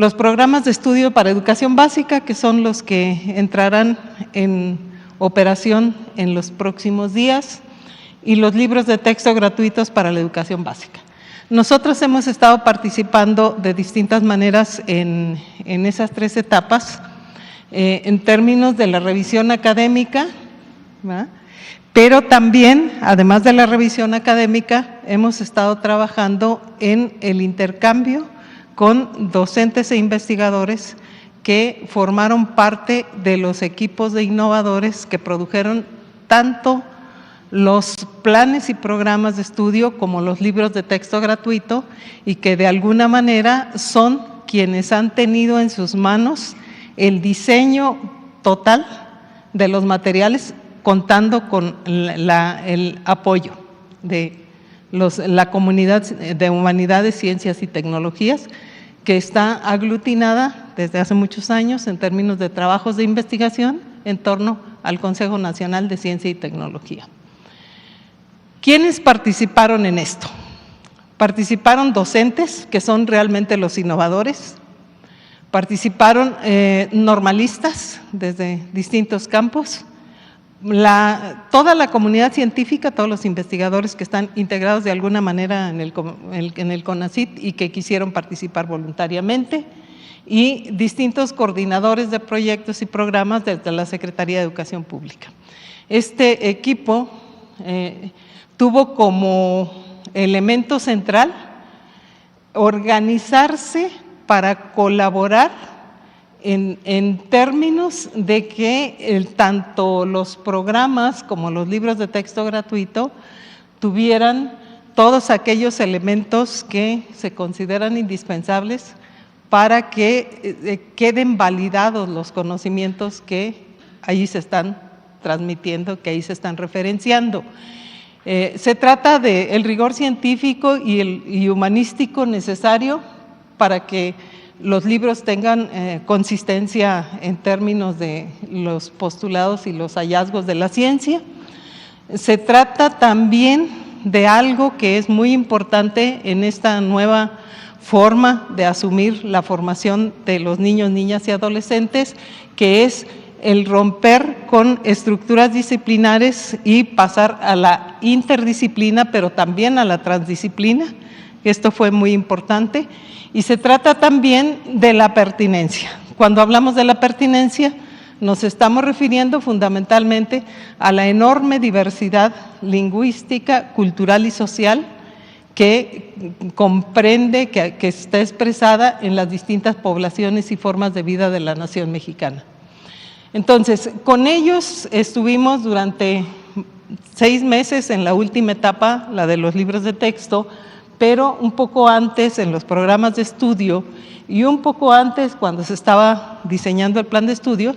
los programas de estudio para educación básica, que son los que entrarán en operación en los próximos días, y los libros de texto gratuitos para la educación básica. Nosotros hemos estado participando de distintas maneras en esas 3 etapas, en términos de la revisión académica, ¿verdad? Pero también, además de la revisión académica, hemos estado trabajando en el intercambio con docentes e investigadores que formaron parte de los equipos de innovadores que produjeron tanto los planes y programas de estudio como los libros de texto gratuito, y que de alguna manera son quienes han tenido en sus manos el diseño total de los materiales, contando con el apoyo de la comunidad de humanidades, ciencias y tecnologías, que está aglutinada desde hace muchos años en términos de trabajos de investigación en torno al Consejo Nacional de Ciencia y Tecnología. ¿Quiénes participaron en esto? Participaron docentes, que son realmente los innovadores, participaron normalistas desde distintos campos, toda la comunidad científica, todos los investigadores que están integrados de alguna manera en el CONACYT y que quisieron participar voluntariamente, y distintos coordinadores de proyectos y programas desde la Secretaría de Educación Pública. Este equipo tuvo como elemento central organizarse para colaborar en términos de que tanto los programas como los libros de texto gratuito tuvieran todos aquellos elementos que se consideran indispensables para que queden validados los conocimientos que ahí se están transmitiendo, que ahí se están referenciando. Se trata del rigor científico y humanístico necesario para que los libros tengan consistencia en términos de los postulados y los hallazgos de la ciencia. Se trata también de algo que es muy importante en esta nueva forma de asumir la formación de los niños, niñas y adolescentes, que es el romper con estructuras disciplinares y pasar a la interdisciplina, pero también a la transdisciplina. Esto fue muy importante. Y se trata también de la pertinencia. Cuando hablamos de la pertinencia, nos estamos refiriendo fundamentalmente a la enorme diversidad lingüística, cultural y social que comprende, que está expresada en las distintas poblaciones y formas de vida de la nación mexicana. Entonces, con ellos estuvimos durante 6 meses en la última etapa, la de los libros de texto, pero un poco antes en los programas de estudio y un poco antes cuando se estaba diseñando el plan de estudio,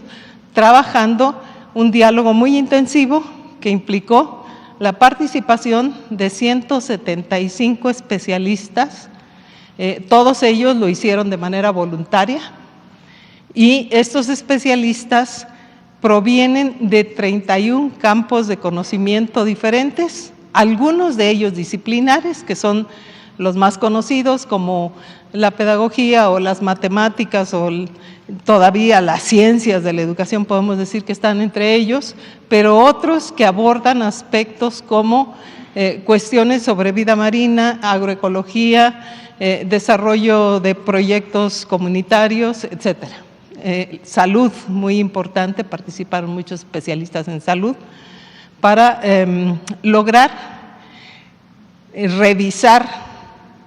trabajando un diálogo muy intensivo que implicó la participación de 175 especialistas, todos ellos lo hicieron de manera voluntaria, y estos especialistas provienen de 31 campos de conocimiento diferentes, algunos de ellos disciplinares, que son los más conocidos, como la pedagogía o las matemáticas o todavía las ciencias de la educación, podemos decir que están entre ellos, pero otros que abordan aspectos como cuestiones sobre vida marina, agroecología, desarrollo de proyectos comunitarios, etcétera. Salud, muy importante, participaron muchos especialistas en salud, para lograr revisar,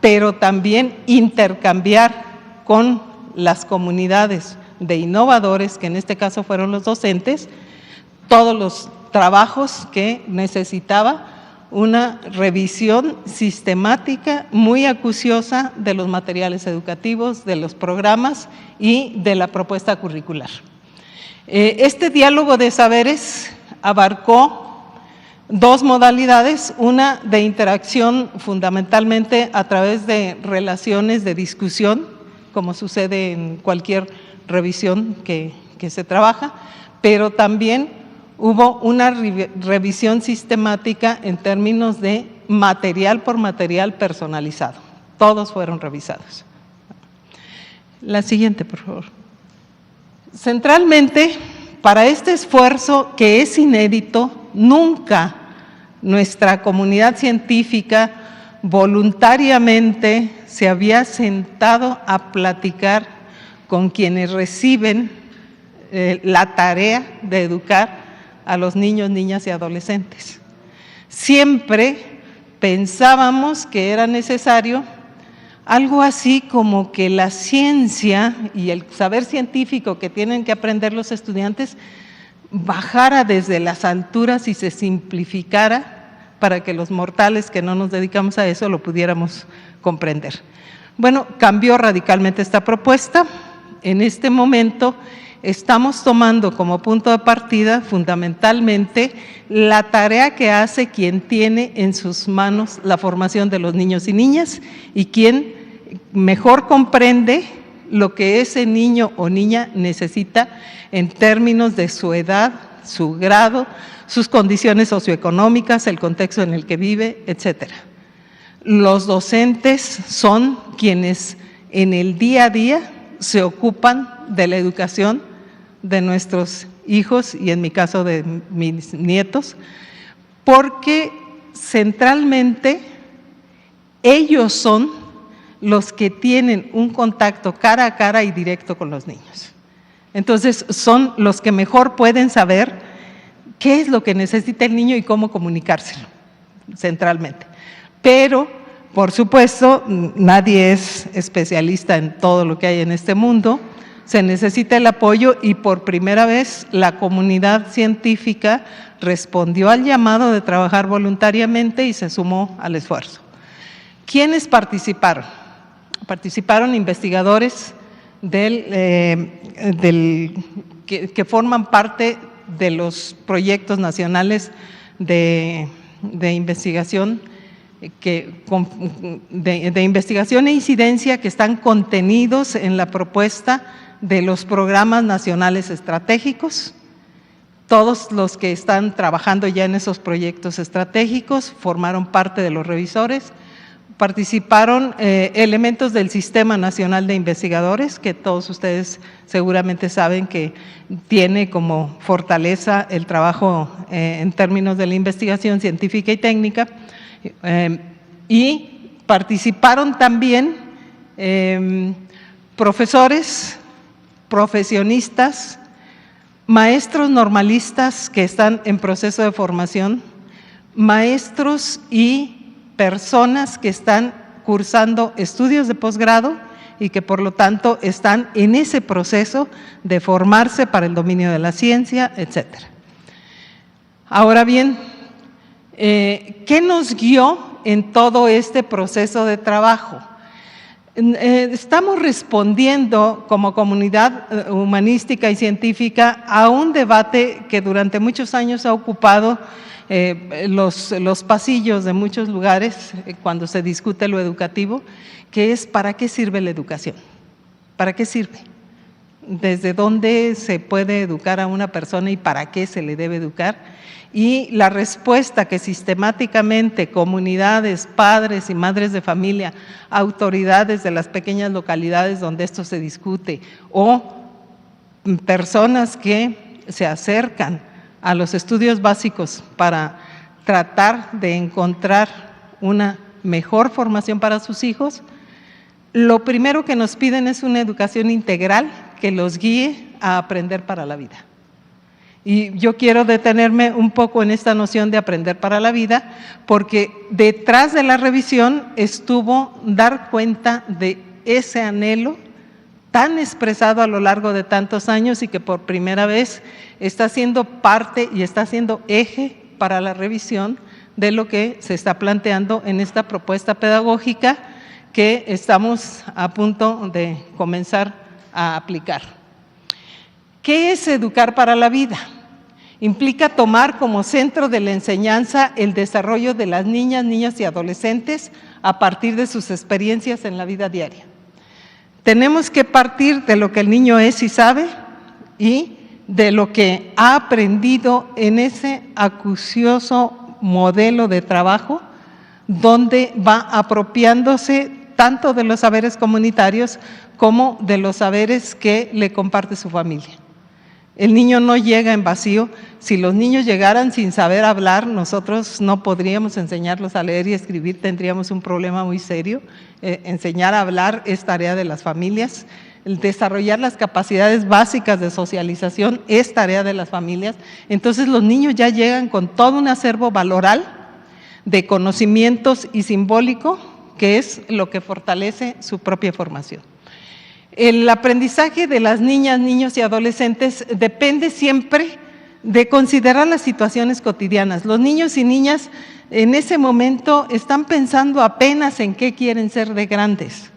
pero también intercambiar con las comunidades de innovadores, que en este caso fueron los docentes, todos los trabajos que necesitaba una revisión sistemática muy acuciosa de los materiales educativos, de los programas y de la propuesta curricular. Este diálogo de saberes abarcó 2 modalidades, una de interacción fundamentalmente a través de relaciones de discusión, como sucede en cualquier revisión que se trabaja, pero también hubo una revisión sistemática en términos de material por material personalizado. Todos fueron revisados. La siguiente, por favor. Centralmente, para este esfuerzo que es inédito, nunca nuestra comunidad científica voluntariamente se había sentado a platicar con quienes reciben la tarea de educar a los niños, niñas y adolescentes. Siempre pensábamos que era necesario algo así como que la ciencia y el saber científico que tienen que aprender los estudiantes bajara desde las alturas y se simplificara para que los mortales que no nos dedicamos a eso lo pudiéramos comprender. Bueno, cambió radicalmente esta propuesta. En este momento estamos tomando como punto de partida fundamentalmente la tarea que hace quien tiene en sus manos la formación de los niños y niñas y quien mejor comprende lo que ese niño o niña necesita en términos de su edad, su grado, sus condiciones socioeconómicas, el contexto en el que vive, etcétera. Los docentes son quienes en el día a día se ocupan de la educación de nuestros hijos y en mi caso de mis nietos, porque centralmente ellos son los que tienen un contacto cara a cara y directo con los niños. Entonces son los que mejor pueden saber qué es lo que necesita el niño y cómo comunicárselo, centralmente. Pero, por supuesto, nadie es especialista en todo lo que hay en este mundo, se necesita el apoyo y por primera vez la comunidad científica respondió al llamado de trabajar voluntariamente y se sumó al esfuerzo. ¿Quiénes participaron? Participaron investigadores que forman parte de los proyectos nacionales de investigación de investigación e incidencia que están contenidos en la propuesta de los programas nacionales estratégicos. Todos los que están trabajando ya en esos proyectos estratégicos formaron parte de los revisores. Participaron elementos del Sistema Nacional de Investigadores, que todos ustedes seguramente saben que tiene como fortaleza el trabajo en términos de la investigación científica y técnica, y participaron también profesores, profesionistas, maestros normalistas que están en proceso de formación, maestros y personas que están cursando estudios de posgrado y que por lo tanto están en ese proceso de formarse para el dominio de la ciencia, etcétera. Ahora bien, ¿qué nos guió en todo este proceso de trabajo? Estamos respondiendo como comunidad humanística y científica a un debate que durante muchos años ha ocupado los pasillos de muchos lugares cuando se discute lo educativo, que es ¿para qué sirve la educación? ¿Para qué sirve? ¿Desde dónde se puede educar a una persona y para qué se le debe educar? Y la respuesta que sistemáticamente comunidades, padres y madres de familia, autoridades de las pequeñas localidades donde esto se discute o personas que se acercan a los estudios básicos para tratar de encontrar una mejor formación para sus hijos, lo primero que nos piden es una educación integral que los guíe a aprender para la vida. Y yo quiero detenerme un poco en esta noción de aprender para la vida, porque detrás de la revisión estuvo dar cuenta de ese anhelo tan expresado a lo largo de tantos años y que por primera vez está siendo parte y está siendo eje para la revisión de lo que se está planteando en esta propuesta pedagógica que estamos a punto de comenzar a aplicar. ¿Qué es educar para la vida? Implica tomar como centro de la enseñanza el desarrollo de las niñas, niños y adolescentes a partir de sus experiencias en la vida diaria. Tenemos que partir de lo que el niño es y sabe y de lo que ha aprendido en ese acucioso modelo de trabajo donde va apropiándose tanto de los saberes comunitarios como de los saberes que le comparte su familia. El niño no llega en vacío. Si los niños llegaran sin saber hablar, nosotros no podríamos enseñarlos a leer y escribir, tendríamos un problema muy serio. Enseñar a hablar es tarea de las familias. El desarrollar las capacidades básicas de socialización es tarea de las familias. Entonces los niños ya llegan con todo un acervo valoral de conocimientos y simbólico, que es lo que fortalece su propia formación. El aprendizaje de las niñas, niños y adolescentes depende siempre de considerar las situaciones cotidianas. Los niños y niñas en ese momento están pensando apenas en qué quieren ser de grandes.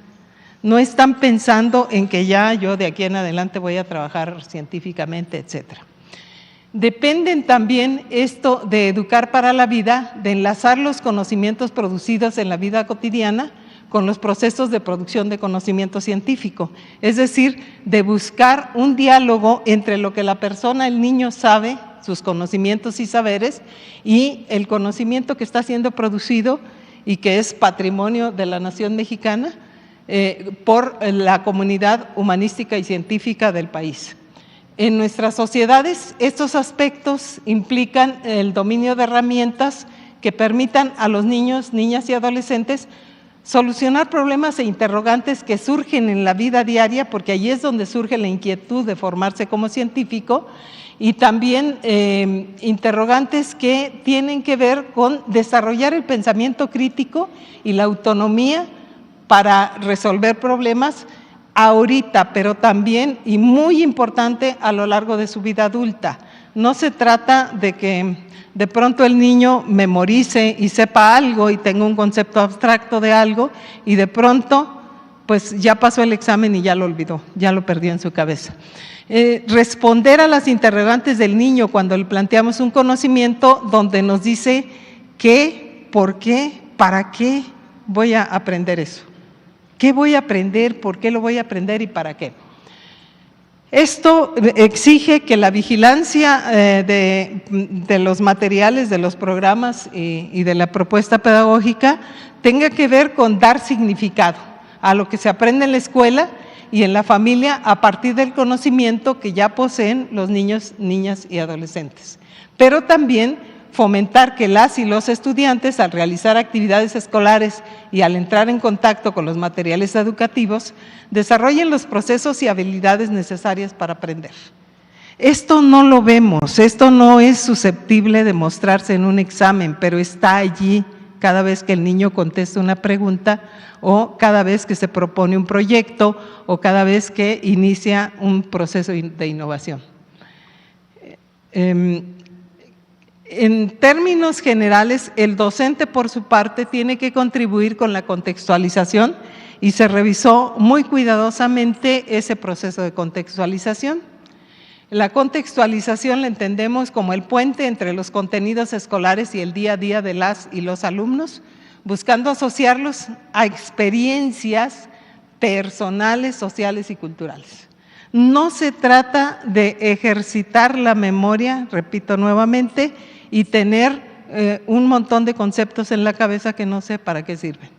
No están pensando en que ya yo de aquí en adelante voy a trabajar científicamente, etcétera. Dependen también esto de educar para la vida, de enlazar los conocimientos producidos en la vida cotidiana con los procesos de producción de conocimiento científico, es decir, de buscar un diálogo entre lo que la persona, el niño sabe, sus conocimientos y saberes, y el conocimiento que está siendo producido y que es patrimonio de la nación mexicana por la comunidad humanística y científica del país. En nuestras sociedades, estos aspectos implican el dominio de herramientas que permitan a los niños, niñas y adolescentes solucionar problemas e interrogantes que surgen en la vida diaria, porque allí es donde surge la inquietud de formarse como científico, y también interrogantes que tienen que ver con desarrollar el pensamiento crítico y la autonomía para resolver problemas ahorita, pero también, y muy importante, a lo largo de su vida adulta. No se trata de que de pronto el niño memorice y sepa algo y tenga un concepto abstracto de algo y de pronto pues ya pasó el examen y ya lo olvidó, ya lo perdió en su cabeza. Responder a las interrogantes del niño cuando le planteamos un conocimiento donde nos dice qué, por qué, para qué voy a aprender eso. ¿Qué voy a aprender? ¿Por qué lo voy a aprender y para qué? Esto exige que la vigilancia de los materiales, de los programas y de la propuesta pedagógica tenga que ver con dar significado a lo que se aprende en la escuela y en la familia a partir del conocimiento que ya poseen los niños, niñas y adolescentes. Pero también fomentar que las y los estudiantes, al realizar actividades escolares y al entrar en contacto con los materiales educativos, desarrollen los procesos y habilidades necesarias para aprender. Esto no lo vemos, esto no es susceptible de mostrarse en un examen, pero está allí cada vez que el niño contesta una pregunta o cada vez que se propone un proyecto o cada vez que inicia un proceso de innovación. En términos generales, el docente por su parte tiene que contribuir con la contextualización y se revisó muy cuidadosamente ese proceso de contextualización. La contextualización la entendemos como el puente entre los contenidos escolares y el día a día de las y los alumnos, buscando asociarlos a experiencias personales, sociales y culturales. No se trata de ejercitar la memoria, repito nuevamente, y tener un montón de conceptos en la cabeza que no sé para qué sirven.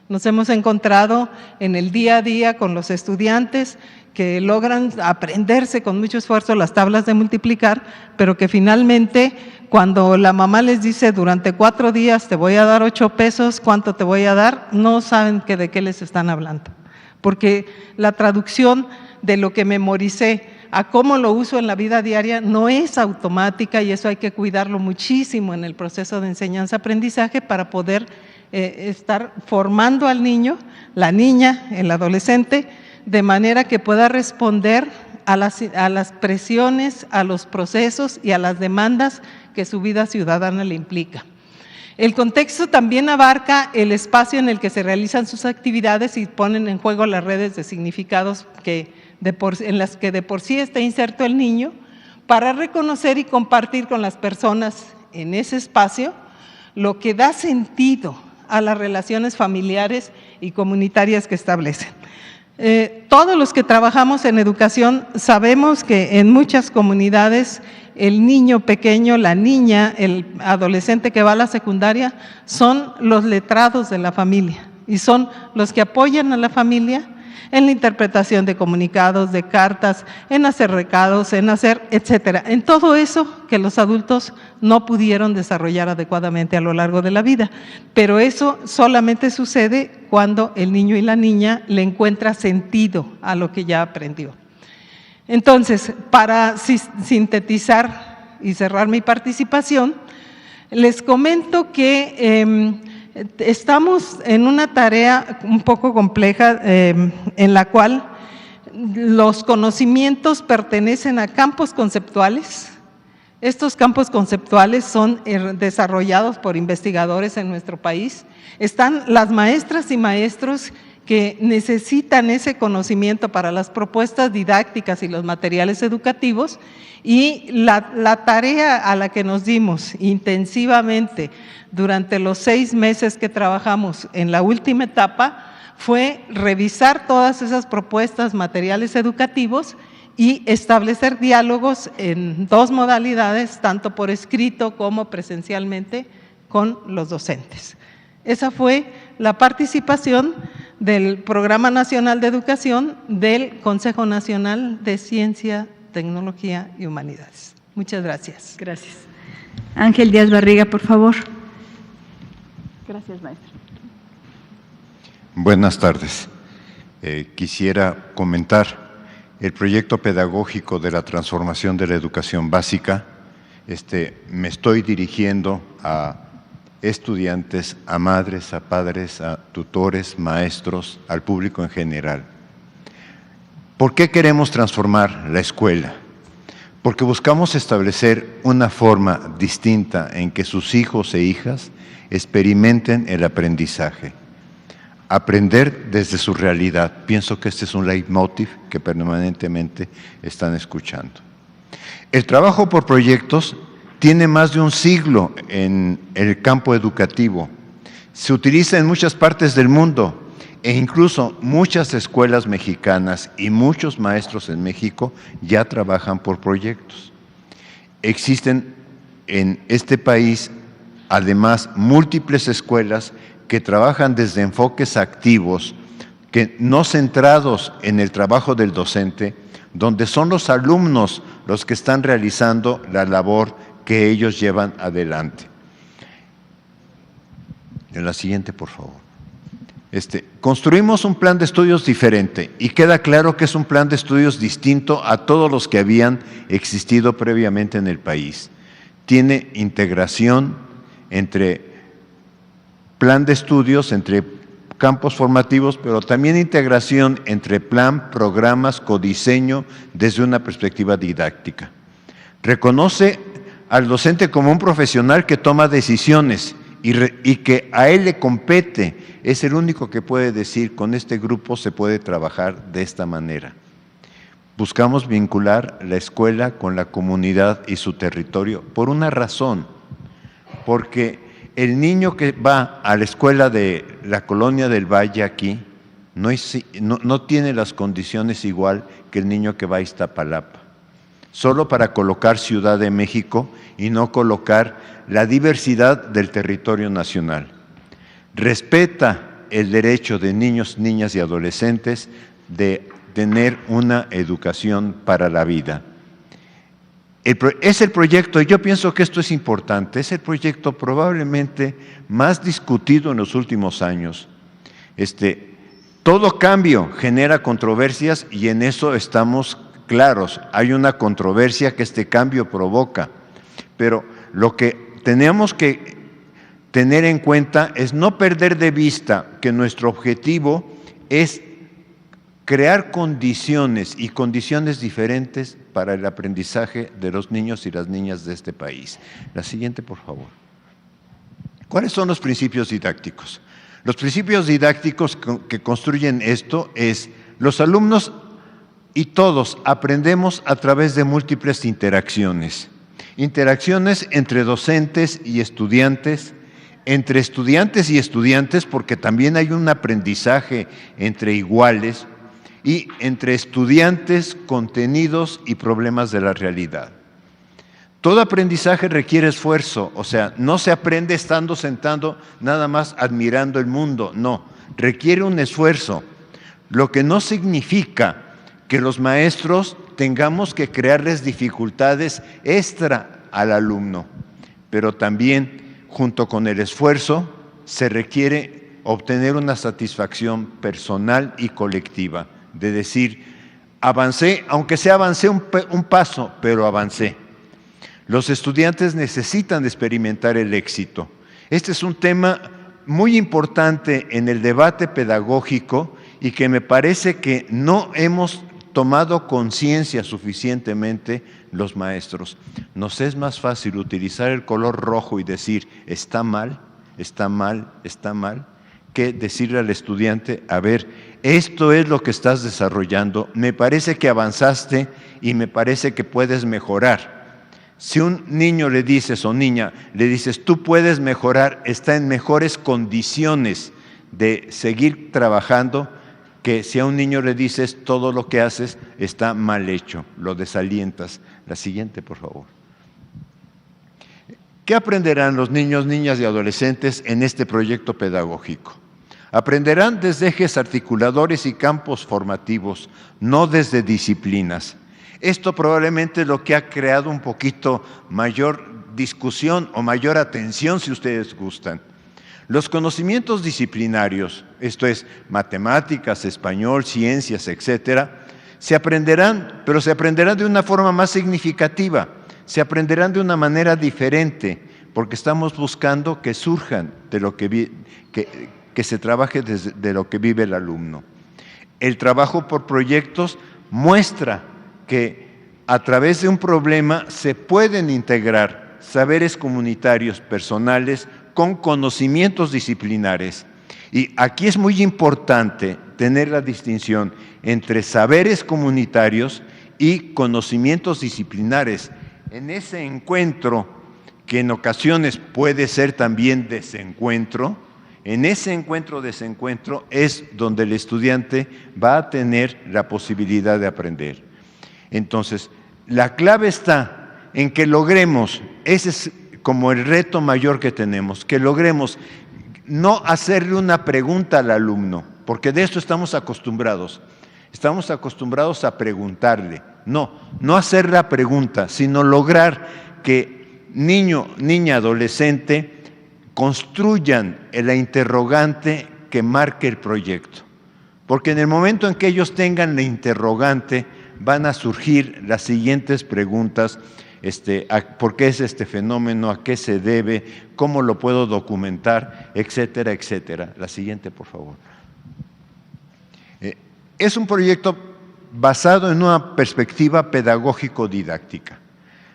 Nos hemos encontrado en el día a día con los estudiantes que logran aprenderse con mucho esfuerzo las tablas de multiplicar, pero que finalmente cuando la mamá les dice durante 4 días te voy a dar 8 pesos, ¿cuánto te voy a dar? No saben de qué les están hablando, porque la traducción de lo que memoricé a cómo lo uso en la vida diaria no es automática y eso hay que cuidarlo muchísimo en el proceso de enseñanza-aprendizaje para poder estar formando al niño, la niña, el adolescente, de manera que pueda responder a las presiones, a los procesos y a las demandas que su vida ciudadana le implica. El contexto también abarca el espacio en el que se realizan sus actividades y ponen en juego las redes de significados en las que de por sí está inserto el niño, para reconocer y compartir con las personas en ese espacio lo que da sentido a las relaciones familiares y comunitarias que establecen. Todos los que trabajamos en educación sabemos que en muchas comunidades el niño pequeño, la niña, el adolescente que va a la secundaria son los letrados de la familia y son los que apoyan a la familia en la interpretación de comunicados, de cartas, en hacer recados, en hacer, etcétera, en todo eso que los adultos no pudieron desarrollar adecuadamente a lo largo de la vida. Pero eso solamente sucede cuando el niño y la niña le encuentra sentido a lo que ya aprendió. Entonces, para sintetizar y cerrar mi participación, les comento que estamos en una tarea un poco compleja en la cual los conocimientos pertenecen a campos conceptuales. Estos campos conceptuales son desarrollados por investigadores en nuestro país. Están las maestras y maestros que necesitan ese conocimiento para las propuestas didácticas y los materiales educativos, y la tarea a la que nos dimos intensivamente durante los 6 meses que trabajamos en la última etapa fue revisar todas esas propuestas, materiales educativos y establecer diálogos en 2 modalidades, tanto por escrito como presencialmente, con los docentes. Esa fue la participación del Programa Nacional de Educación del Consejo Nacional de Ciencia, Tecnología y Humanidades. Muchas gracias. Gracias. Ángel Díaz Barriga, por favor. Gracias, maestro. Buenas tardes. Quisiera comentar el proyecto pedagógico de la transformación de la educación básica. Me estoy dirigiendo a estudiantes, a madres, a padres, a tutores, maestros, al público en general. ¿Por qué queremos transformar la escuela? Porque buscamos establecer una forma distinta en que sus hijos e hijas experimenten el aprendizaje. Aprender desde su realidad. Pienso que este es un leitmotiv que permanentemente están escuchando. El trabajo por proyectos tiene más de un siglo en el campo educativo. Se utiliza en muchas partes del mundo e incluso muchas escuelas mexicanas y muchos maestros en México ya trabajan por proyectos. Existen en este país además múltiples escuelas que trabajan desde enfoques activos, que no centrados en el trabajo del docente, donde son los alumnos los que están realizando la labor que ellos llevan adelante. En la siguiente, por favor. Construimos un plan de estudios diferente y queda claro que es un plan de estudios distinto a todos los que habían existido previamente en el país. Tiene integración entre plan de estudios, entre campos formativos, pero también integración entre plan, programas, codiseño desde una perspectiva didáctica. Reconoce al docente como un profesional que toma decisiones y que a él le compete. Es el único que puede decir, con este grupo se puede trabajar de esta manera. Buscamos vincular la escuela con la comunidad y su territorio por una razón, porque el niño que va a la escuela de la Colonia del Valle aquí no tiene las condiciones igual que el niño que va a Iztapalapa. Solo para colocar Ciudad de México y no colocar la diversidad del territorio nacional. Respeta el derecho de niños, niñas y adolescentes de tener una educación para la vida. Es el proyecto, y yo pienso que esto es importante, es el proyecto probablemente más discutido en los últimos años. Todo cambio genera controversias y en eso estamos claros. Hay una controversia que este cambio provoca, pero lo que tenemos que tener en cuenta es no perder de vista que nuestro objetivo es crear condiciones y condiciones diferentes para el aprendizaje de los niños y las niñas de este país. La siguiente, por favor. ¿Cuáles son los principios didácticos? Los principios didácticos que construyen esto es: los alumnos y todos aprendemos a través de múltiples interacciones. Interacciones entre docentes y estudiantes, entre estudiantes y estudiantes, porque también hay un aprendizaje entre iguales, y entre estudiantes, contenidos y problemas de la realidad. Todo aprendizaje requiere esfuerzo, o sea, no se aprende estando sentado nada más admirando el mundo, no. requiere un esfuerzo, lo que no significa que los maestros tengamos que crearles dificultades extra al alumno, pero también, junto con el esfuerzo, se requiere obtener una satisfacción personal y colectiva, de decir, avancé, aunque sea avancé un paso, pero avancé. Los estudiantes necesitan experimentar el éxito. Este es un tema muy importante en el debate pedagógico y que me parece que no hemos tomado conciencia suficientemente los maestros. Nos es más fácil utilizar el color rojo y decir, está mal, está mal, está mal, que decirle al estudiante, a ver, esto es lo que estás desarrollando, me parece que avanzaste y me parece que puedes mejorar. Si un niño le dices o niña, le dices, tú puedes mejorar, está en mejores condiciones de seguir trabajando, que si a un niño le dices, todo lo que haces está mal hecho, lo desalientas. La siguiente, por favor. ¿Qué aprenderán los niños, niñas y adolescentes en este proyecto pedagógico? Aprenderán desde ejes articuladores y campos formativos, no desde disciplinas. Esto probablemente es lo que ha creado un poquito mayor discusión o mayor atención, si ustedes gustan. Los conocimientos disciplinarios, esto es, matemáticas, español, ciencias, etcétera, se aprenderán, pero se aprenderán de una forma más significativa, se aprenderán de una manera diferente, porque estamos buscando que surjan de lo que se trabaje de lo que vive el alumno. El trabajo por proyectos muestra que a través de un problema se pueden integrar saberes comunitarios personales con conocimientos disciplinares. Y aquí es muy importante tener la distinción entre saberes comunitarios y conocimientos disciplinares. En ese encuentro, que en ocasiones puede ser también desencuentro, en ese encuentro-desencuentro es donde el estudiante va a tener la posibilidad de aprender. Entonces, la clave está en que logremos, ese es como el reto mayor que tenemos, que logremos no hacerle una pregunta al alumno, porque de esto estamos acostumbrados a preguntarle, no hacer la pregunta, sino lograr que niño, niña, adolescente construyan la interrogante que marque el proyecto, porque en el momento en que ellos tengan la interrogante, van a surgir las siguientes preguntas, ¿por qué es este fenómeno? ¿A qué se debe? ¿Cómo lo puedo documentar? Etcétera, etcétera. La siguiente, por favor. Es un proyecto basado en una perspectiva pedagógico-didáctica.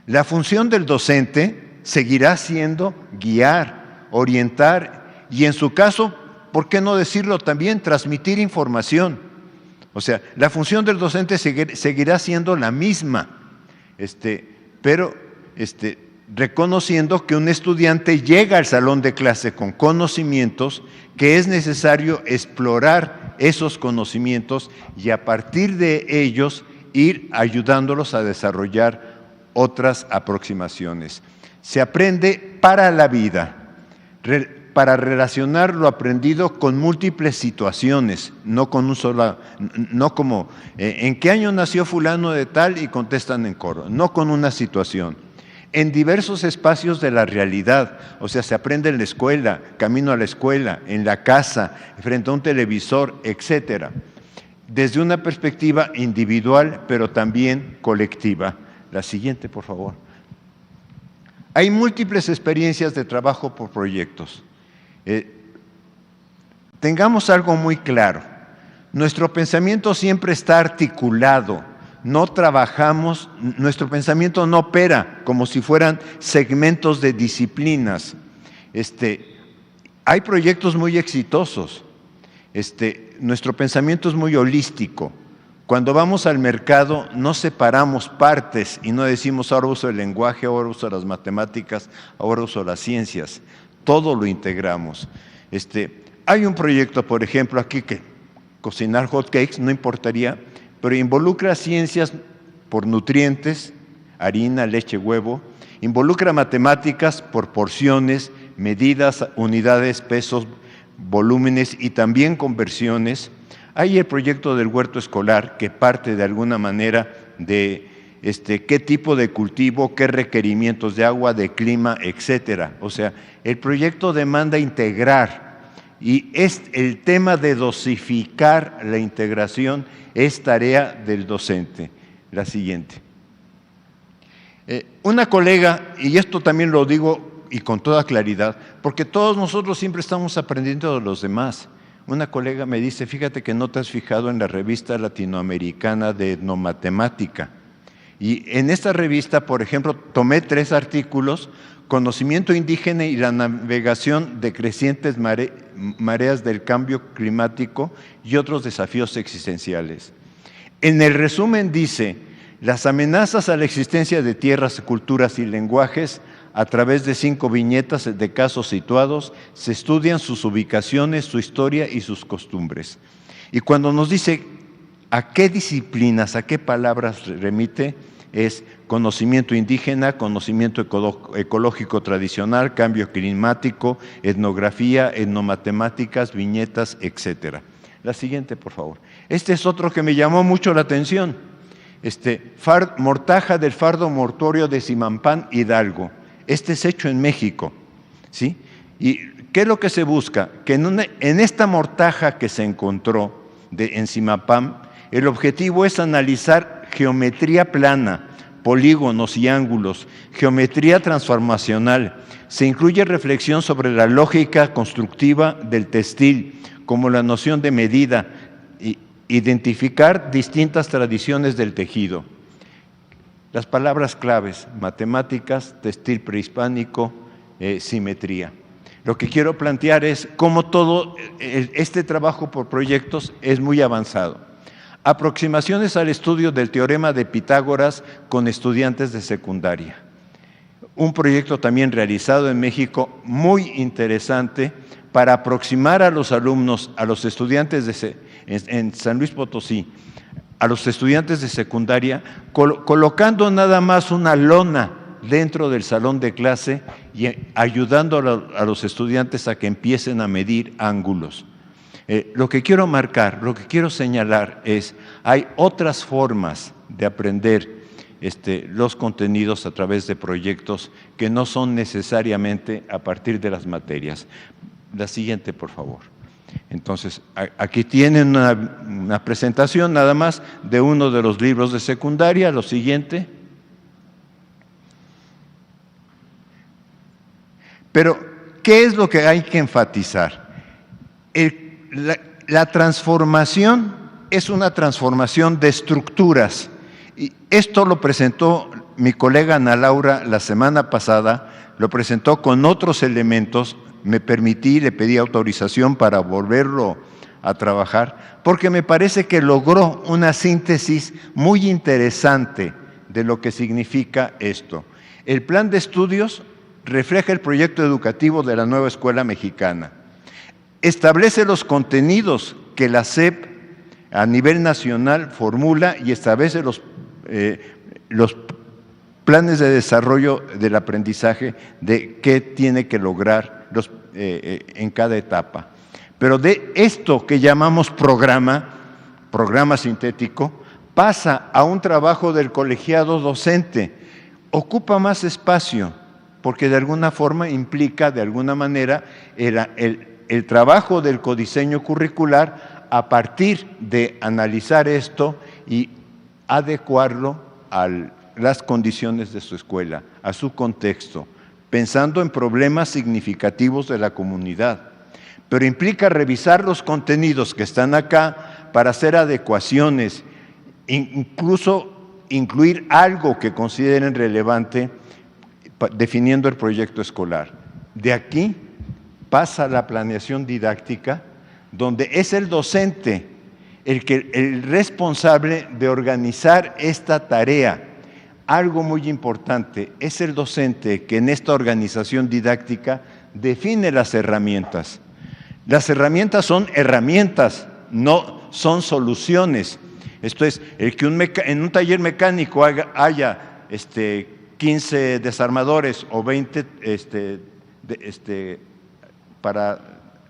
La función del docente seguirá siendo guiar, orientar y, en su caso, ¿por qué no decirlo también? Transmitir información. O sea, la función del docente seguirá siendo la misma, pero reconociendo que un estudiante llega al salón de clase con conocimientos, que es necesario explorar esos conocimientos y a partir de ellos ir ayudándolos a desarrollar otras aproximaciones. Se aprende para la vida, para relacionar lo aprendido con múltiples situaciones, no como ¿en qué año nació fulano de tal? Y contestan en coro, no con una situación. En diversos espacios de la realidad, o sea, se aprende en la escuela, camino a la escuela, en la casa, frente a un televisor, etcétera. Desde una perspectiva individual, pero también colectiva. La siguiente, por favor. Hay múltiples experiencias de trabajo por proyectos. Tengamos algo muy claro, nuestro pensamiento siempre está articulado, no trabajamos, nuestro pensamiento no opera como si fueran segmentos de disciplinas. Hay proyectos muy exitosos, nuestro pensamiento es muy holístico. Cuando vamos al mercado no separamos partes y no decimos ahora uso el lenguaje, ahora uso las matemáticas, ahora uso las ciencias. Todo lo integramos. Hay un proyecto, por ejemplo, aquí que cocinar hot cakes no importaría, pero involucra ciencias por nutrientes, harina, leche, huevo, involucra matemáticas por porciones, medidas, unidades, pesos, volúmenes y también conversiones. Hay el proyecto del huerto escolar, que parte de alguna manera de qué tipo de cultivo, qué requerimientos de agua, de clima, etcétera. O sea, el proyecto demanda integrar, y el tema de dosificar la integración es tarea del docente. La siguiente. Una colega, y esto también lo digo y con toda claridad, porque todos nosotros siempre estamos aprendiendo de los demás. Una colega me dice, fíjate que no te has fijado en la revista latinoamericana de etnomatemática. Y en esta revista, por ejemplo, tomé 3 artículos: conocimiento indígena y la navegación de crecientes mareas del cambio climático y otros desafíos existenciales. En el resumen dice: las amenazas a la existencia de tierras, culturas y lenguajes. A través de 5 viñetas de casos situados, se estudian sus ubicaciones, su historia y sus costumbres. Y cuando nos dice a qué disciplinas, a qué palabras remite, es conocimiento indígena, conocimiento ecológico tradicional, cambio climático, etnografía, etnomatemáticas, viñetas, etcétera. La siguiente, por favor. Este es otro que me llamó mucho la atención. Mortaja del fardo mortuorio de Zimampán, Hidalgo. Este es hecho en México, ¿sí? ¿Y qué es lo que se busca? Que en esta mortaja que se encontró en Zimampán, el objetivo es analizar geometría plana, polígonos y ángulos, geometría transformacional. Se incluye reflexión sobre la lógica constructiva del textil, como la noción de medida, y identificar distintas tradiciones del tejido. Las palabras claves: matemáticas, textil prehispánico, simetría. Lo que quiero plantear es cómo todo este trabajo por proyectos es muy avanzado. Aproximaciones al estudio del teorema de Pitágoras con estudiantes de secundaria. Un proyecto también realizado en México muy interesante para aproximar a los alumnos, a los estudiantes en San Luis Potosí, a los estudiantes de secundaria, colocando nada más una lona dentro del salón de clase y ayudando a los estudiantes a que empiecen a medir ángulos. Lo que quiero marcar, lo que quiero señalar es: hay otras formas de aprender los contenidos a través de proyectos que no son necesariamente a partir de las materias. La siguiente, por favor. Entonces, aquí tienen una presentación nada más de uno de los libros de secundaria. Lo siguiente. Pero, ¿qué es lo que hay que enfatizar? La transformación es una transformación de estructuras. Y esto lo presentó mi colega Ana Laura la semana pasada, lo presentó con otros elementos. Me permití, le pedí autorización para volverlo a trabajar, porque me parece que logró una síntesis muy interesante de lo que significa esto. El plan de estudios refleja el proyecto educativo de la nueva escuela mexicana. Establece los contenidos que la SEP a nivel nacional formula y establece los planes de desarrollo del aprendizaje de qué tiene que lograr en cada etapa. Pero de esto que llamamos programa sintético, pasa a un trabajo del colegiado docente. Ocupa más espacio, porque de alguna forma implica, de alguna manera, el trabajo del codiseño curricular a partir de analizar esto y adecuarlo a las condiciones de su escuela, a su contexto, pensando en problemas significativos de la comunidad. Pero implica revisar los contenidos que están acá para hacer adecuaciones, incluso incluir algo que consideren relevante definiendo el proyecto escolar. De aquí pasa la planeación didáctica, donde es el docente el responsable de organizar esta tarea. Algo muy importante, es el docente que en esta organización didáctica define las herramientas. Las herramientas son herramientas, no son soluciones. Esto es, el que en un taller mecánico haya 15 desarmadores o 20 para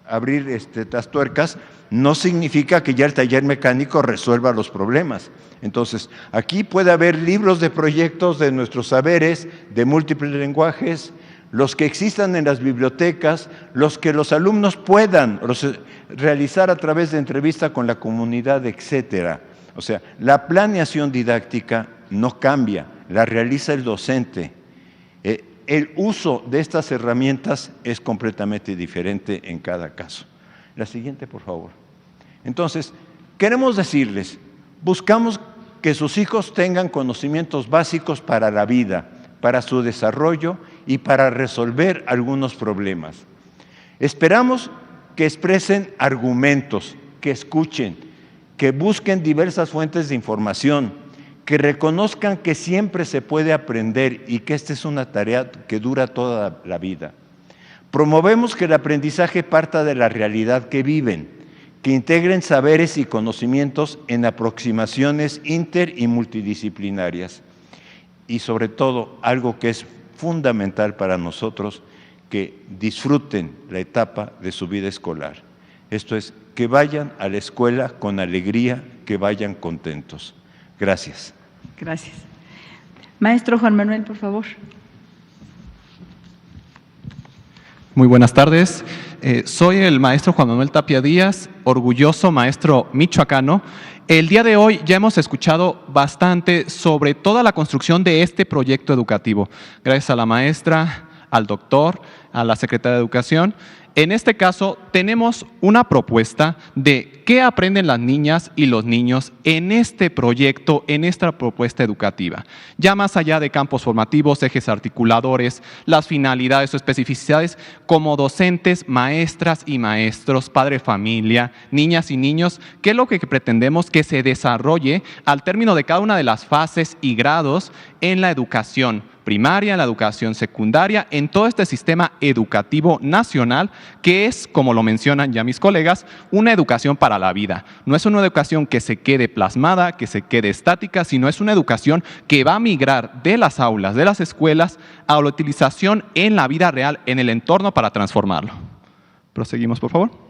abrir estas tuercas, no significa que ya el taller mecánico resuelva los problemas. Entonces, aquí puede haber libros de proyectos de nuestros saberes, de múltiples lenguajes, los que existan en las bibliotecas, los que los alumnos puedan realizar a través de entrevista con la comunidad, etcétera. O sea, la planeación didáctica no cambia, la realiza el docente. El uso de estas herramientas es completamente diferente en cada caso. La siguiente, por favor. Entonces, queremos decirles, buscamos que sus hijos tengan conocimientos básicos para la vida, para su desarrollo y para resolver algunos problemas. Esperamos que expresen argumentos, que escuchen, que busquen diversas fuentes de información, que reconozcan que siempre se puede aprender y que esta es una tarea que dura toda la vida. Promovemos que el aprendizaje parta de la realidad que viven, que integren saberes y conocimientos en aproximaciones inter y multidisciplinarias. Y sobre todo, algo que es fundamental para nosotros, que disfruten la etapa de su vida escolar. Esto es, que vayan a la escuela con alegría, que vayan contentos. Gracias. Gracias. Maestro Juan Manuel, por favor. Muy buenas tardes. Soy el maestro Juan Manuel Tapia Díaz, orgulloso maestro michoacano. El día de hoy ya hemos escuchado bastante sobre toda la construcción de este proyecto educativo. Gracias a la maestra, al doctor, a la secretaria de Educación. En este caso, tenemos una propuesta de qué aprenden las niñas y los niños en este proyecto, en esta propuesta educativa. Ya más allá de campos formativos, ejes articuladores, las finalidades o especificidades, como docentes, maestras y maestros, padre familia, niñas y niños, ¿qué es lo que pretendemos que se desarrolle al término de cada una de las fases y grados en la educación primaria, en la educación secundaria, en todo este sistema educativo nacional, que es, como lo mencionan ya mis colegas, una educación para la vida. No es una educación que se quede plasmada, que se quede estática, sino es una educación que va a migrar de las aulas, de las escuelas, a la utilización en la vida real, en el entorno para transformarlo. Proseguimos, por favor.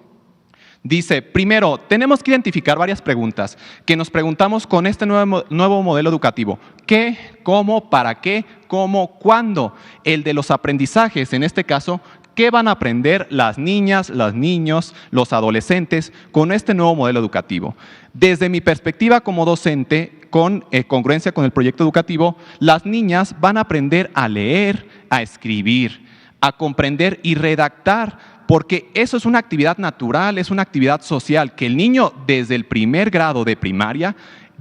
Dice, primero, tenemos que identificar varias preguntas que nos preguntamos con este nuevo modelo educativo. ¿Qué? ¿Cómo? ¿Para qué? ¿Cómo? ¿Cuándo? El de los aprendizajes, en este caso, ¿qué van a aprender las niñas, los niños, los adolescentes con este nuevo modelo educativo? Desde mi perspectiva como docente, con congruencia con el proyecto educativo, las niñas van a aprender a leer, a escribir, a comprender y redactar, porque eso es una actividad natural, es una actividad social, que el niño desde el primer grado de primaria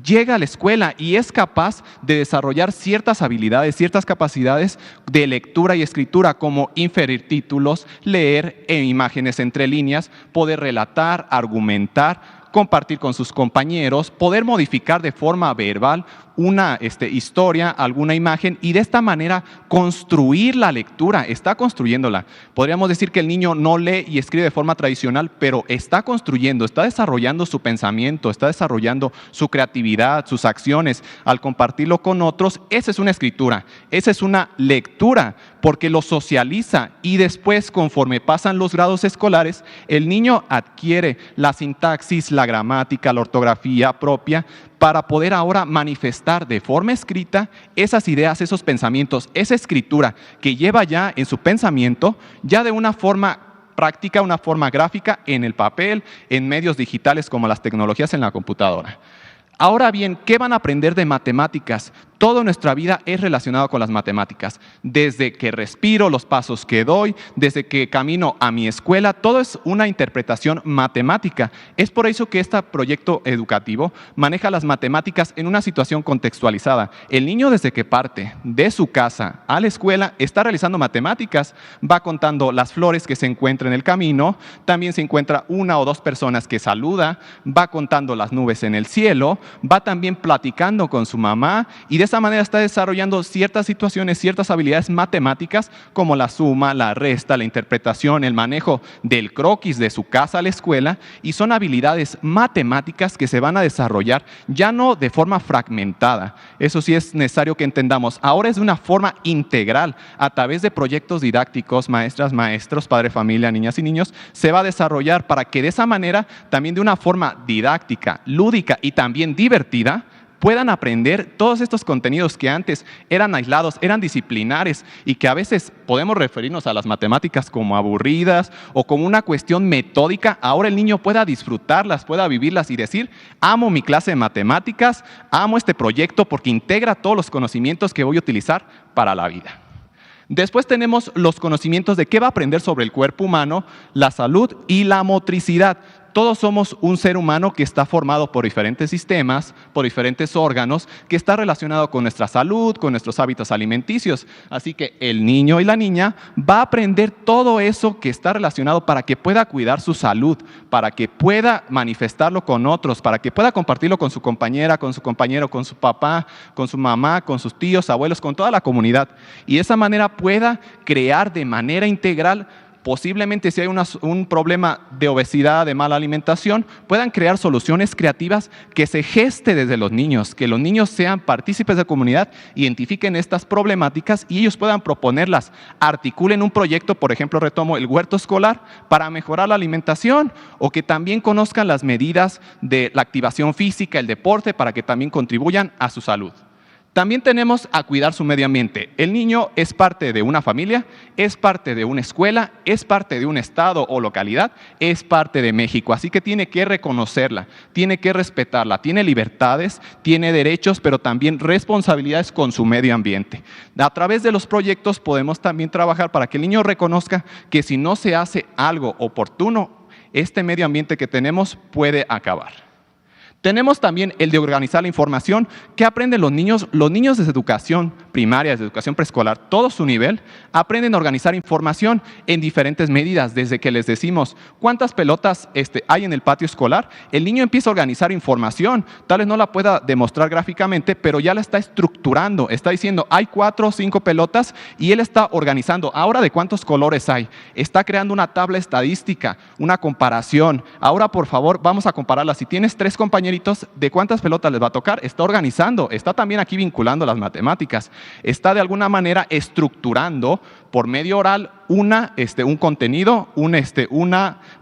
llega a la escuela y es capaz de desarrollar ciertas habilidades, ciertas capacidades de lectura y escritura, como inferir títulos, leer imágenes entre líneas, poder relatar, argumentar, compartir con sus compañeros, poder modificar de forma verbal una historia, alguna imagen, y de esta manera construir la lectura, está construyéndola. Podríamos decir que el niño no lee y escribe de forma tradicional, pero está construyendo, está desarrollando su pensamiento, está desarrollando su creatividad, sus acciones. Al compartirlo con otros, esa es una escritura, esa es una lectura, porque lo socializa y después, conforme pasan los grados escolares, el niño adquiere la sintaxis, la gramática, la ortografía propia, para poder ahora manifestar de forma escrita esas ideas, esos pensamientos, esa escritura que lleva ya en su pensamiento, ya de una forma práctica, una forma gráfica en el papel, en medios digitales como las tecnologías en la computadora. Ahora bien, ¿qué van a aprender de matemáticas? Toda nuestra vida es relacionada con las matemáticas. Desde que respiro, los pasos que doy, desde que camino a mi escuela, todo es una interpretación matemática. Es por eso que este proyecto educativo maneja las matemáticas en una situación contextualizada. El niño, desde que parte de su casa a la escuela, está realizando matemáticas, va contando las flores que se encuentran en el camino, también se encuentra una o dos personas que saluda, va contando las nubes en el cielo, va también platicando con su mamá, y de de esa manera está desarrollando ciertas situaciones, ciertas habilidades matemáticas como la suma, la resta, la interpretación, el manejo del croquis de su casa a la escuela, y son habilidades matemáticas que se van a desarrollar ya no de forma fragmentada. Eso sí es necesario que entendamos. Ahora es de una forma integral, a través de proyectos didácticos, maestras, maestros, padre, familia, niñas y niños, se va a desarrollar para que de esa manera, también de una forma didáctica, lúdica y también divertida, puedan aprender todos estos contenidos que antes eran aislados, eran disciplinares y que a veces podemos referirnos a las matemáticas como aburridas o como una cuestión metódica. Ahora el niño pueda disfrutarlas, pueda vivirlas y decir: amo mi clase de matemáticas, amo este proyecto porque integra todos los conocimientos que voy a utilizar para la vida. Después tenemos los conocimientos de qué va a aprender sobre el cuerpo humano, la salud y la motricidad. Todos somos un ser humano que está formado por diferentes sistemas, por diferentes órganos, que está relacionado con nuestra salud, con nuestros hábitos alimenticios. Así que el niño y la niña va a aprender todo eso que está relacionado para que pueda cuidar su salud, para que pueda manifestarlo con otros, para que pueda compartirlo con su compañera, con su compañero, con su papá, con su mamá, con sus tíos, abuelos, con toda la comunidad. Y de esa manera pueda crear de manera integral. Posiblemente si hay un problema de obesidad, de mala alimentación, puedan crear soluciones creativas que se geste desde los niños, que los niños sean partícipes de la comunidad, identifiquen estas problemáticas y ellos puedan proponerlas, articulen un proyecto, por ejemplo, retomo el huerto escolar para mejorar la alimentación, o que también conozcan las medidas de la activación física, el deporte, para que también contribuyan a su salud. También tenemos a cuidar su medio ambiente. El niño es parte de una familia, es parte de una escuela, es parte de un estado o localidad, es parte de México. Así que tiene que reconocerla, tiene que respetarla, tiene libertades, tiene derechos, pero también responsabilidades con su medio ambiente. A través de los proyectos podemos también trabajar para que el niño reconozca que si no se hace algo oportuno, este medio ambiente que tenemos puede acabar. Tenemos también el de organizar la información. ¿Qué aprenden los niños? Los niños desde educación primaria, desde educación preescolar, todo su nivel, aprenden a organizar información en diferentes medidas. Desde que les decimos cuántas pelotas hay en el patio escolar, el niño empieza a organizar información. Tal vez no la pueda demostrar gráficamente, pero ya la está estructurando. Está diciendo, hay 4 o 5 pelotas y él está organizando. Ahora, ¿de cuántos colores hay? Está creando una tabla estadística, una comparación. Ahora, por favor, vamos a compararla. Si tienes 3 compañeritos, ¿de cuántas pelotas les va a tocar? Está organizando, está también aquí vinculando las matemáticas, está de alguna manera estructurando por medio oral un contenido, un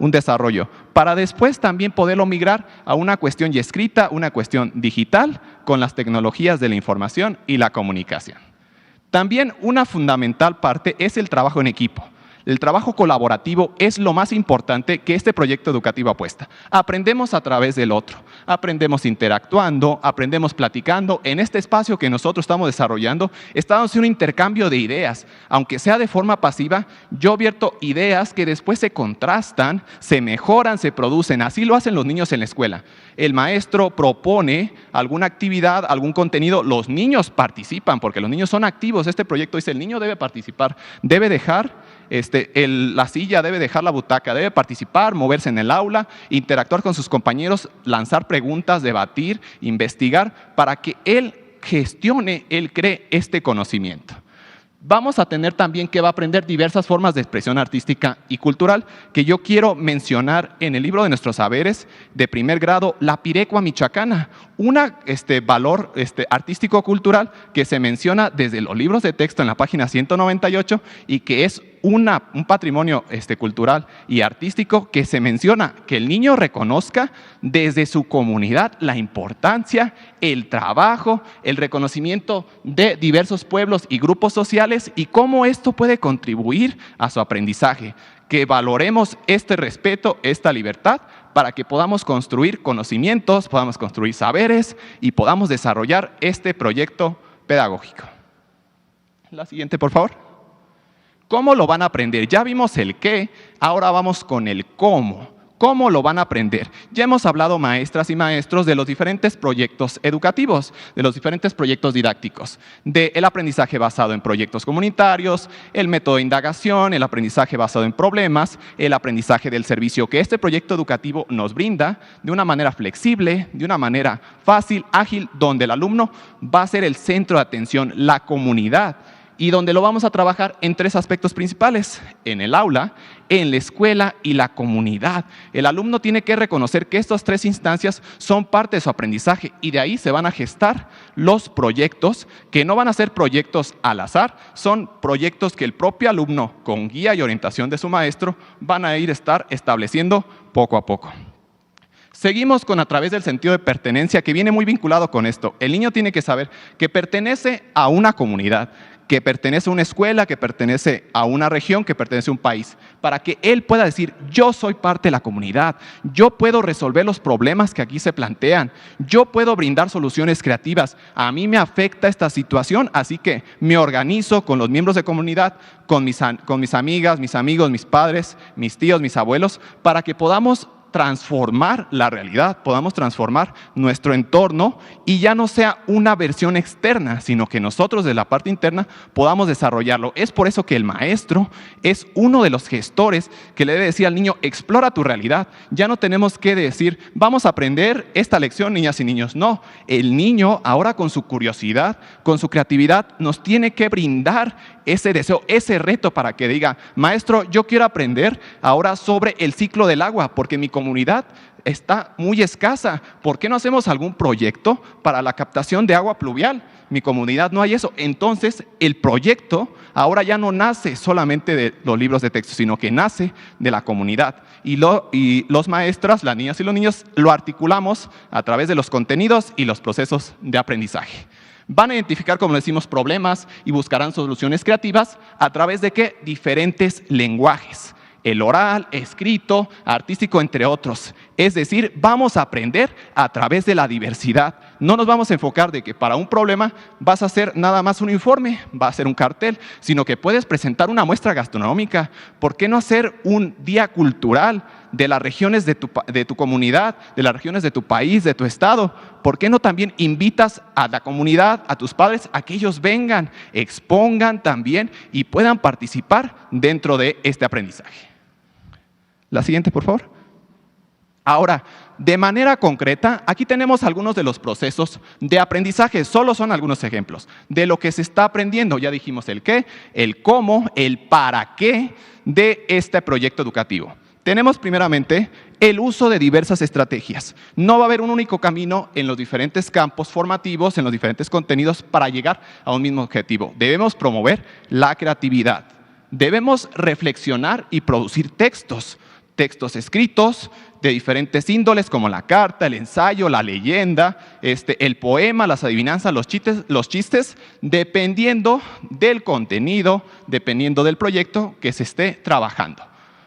desarrollo, para después también poderlo migrar a una cuestión ya escrita, una cuestión digital con las tecnologías de la información y la comunicación. También una fundamental parte es el trabajo en equipo. El trabajo colaborativo es lo más importante que este proyecto educativo apuesta. Aprendemos a través del otro, aprendemos interactuando, aprendemos platicando. En este espacio que nosotros estamos desarrollando, estamos haciendo un intercambio de ideas. Aunque sea de forma pasiva, yo vierto ideas que después se contrastan, se mejoran, se producen. Así lo hacen los niños en la escuela. El maestro propone alguna actividad, algún contenido, los niños participan porque los niños son activos. Este proyecto dice, el niño debe participar, debe dejar la silla, debe dejar la butaca, debe participar, moverse en el aula, interactuar con sus compañeros, lanzar preguntas, debatir, investigar, para que él gestione, él cree este conocimiento. Vamos a tener también que va a aprender diversas formas de expresión artística y cultural que yo quiero mencionar en el libro de nuestros saberes de primer grado, la pirecua michoacana, un valor artístico-cultural que se menciona desde los libros de texto en la página 198 y que es un patrimonio cultural y artístico que se menciona que el niño reconozca desde su comunidad la importancia, el trabajo, el reconocimiento de diversos pueblos y grupos sociales y cómo esto puede contribuir a su aprendizaje. Que valoremos este respeto, esta libertad, para que podamos construir conocimientos, podamos construir saberes y podamos desarrollar este proyecto pedagógico. La siguiente, por favor. ¿Cómo lo van a aprender? Ya vimos el qué, ahora vamos con el cómo. ¿Cómo lo van a aprender? Ya hemos hablado, maestras y maestros, de los diferentes proyectos educativos, de los diferentes proyectos didácticos, del aprendizaje basado en proyectos comunitarios, el método de indagación, el aprendizaje basado en problemas, el aprendizaje del servicio que este proyecto educativo nos brinda de una manera flexible, de una manera fácil, ágil, donde el alumno va a ser el centro de atención, la comunidad, y donde lo vamos a trabajar en 3 aspectos principales: en el aula, en la escuela y la comunidad. El alumno tiene que reconocer que estas 3 instancias son parte de su aprendizaje y de ahí se van a gestar los proyectos, que no van a ser proyectos al azar, son proyectos que el propio alumno, con guía y orientación de su maestro, van a estar estableciendo poco a poco. Seguimos con a través del sentido de pertenencia, que viene muy vinculado con esto. El niño tiene que saber que pertenece a una comunidad, que pertenece a una escuela, que pertenece a una región, que pertenece a un país, para que él pueda decir: yo soy parte de la comunidad, yo puedo resolver los problemas que aquí se plantean, yo puedo brindar soluciones creativas, a mí me afecta esta situación, así que me organizo con los miembros de comunidad, con mis amigas, mis amigos, mis padres, mis tíos, mis abuelos, para que podamos transformar la realidad, podamos transformar nuestro entorno y ya no sea una versión externa, sino que nosotros de la parte interna podamos desarrollarlo. Es por eso que el maestro es uno de los gestores que le debe decir al niño: explora tu realidad. Ya no tenemos que decir: vamos a aprender esta lección, niñas y niños. No, el niño ahora, con su curiosidad, con su creatividad, nos tiene que brindar ese deseo, ese reto, para que diga: maestro, yo quiero aprender ahora sobre el ciclo del agua, porque mi comunidad está muy escasa. ¿Por qué no hacemos algún proyecto para la captación de agua pluvial? Mi comunidad no hay eso. Entonces, el proyecto ahora ya no nace solamente de los libros de texto, sino que nace de la comunidad. Y los maestras, las niñas y los niños, lo articulamos a través de los contenidos y los procesos de aprendizaje. Van a identificar, como decimos, problemas y buscarán soluciones creativas a través de ¿qué? Diferentes lenguajes: el oral, escrito, artístico, entre otros. Es decir, vamos a aprender a través de la diversidad. No nos vamos a enfocar de que para un problema vas a hacer nada más un informe, va a ser un cartel, sino que puedes presentar una muestra gastronómica. ¿Por qué no hacer un día cultural de las regiones de tu comunidad, de las regiones de tu país, de tu estado? ¿Por qué no también invitas a la comunidad, a tus padres, a que ellos vengan, expongan también y puedan participar dentro de este aprendizaje? La siguiente, por favor. Ahora, de manera concreta, aquí tenemos algunos de los procesos de aprendizaje. Solo son algunos ejemplos de lo que se está aprendiendo. Ya dijimos el qué, el cómo, el para qué de este proyecto educativo. Tenemos primeramente el uso de diversas estrategias. No va a haber un único camino en los diferentes campos formativos, en los diferentes contenidos para llegar a un mismo objetivo. Debemos promover la creatividad. Debemos reflexionar y producir textos escritos de diferentes índoles, como la carta, el ensayo, la leyenda, el poema, las adivinanzas, los chistes, dependiendo del contenido, dependiendo del proyecto que se esté trabajando.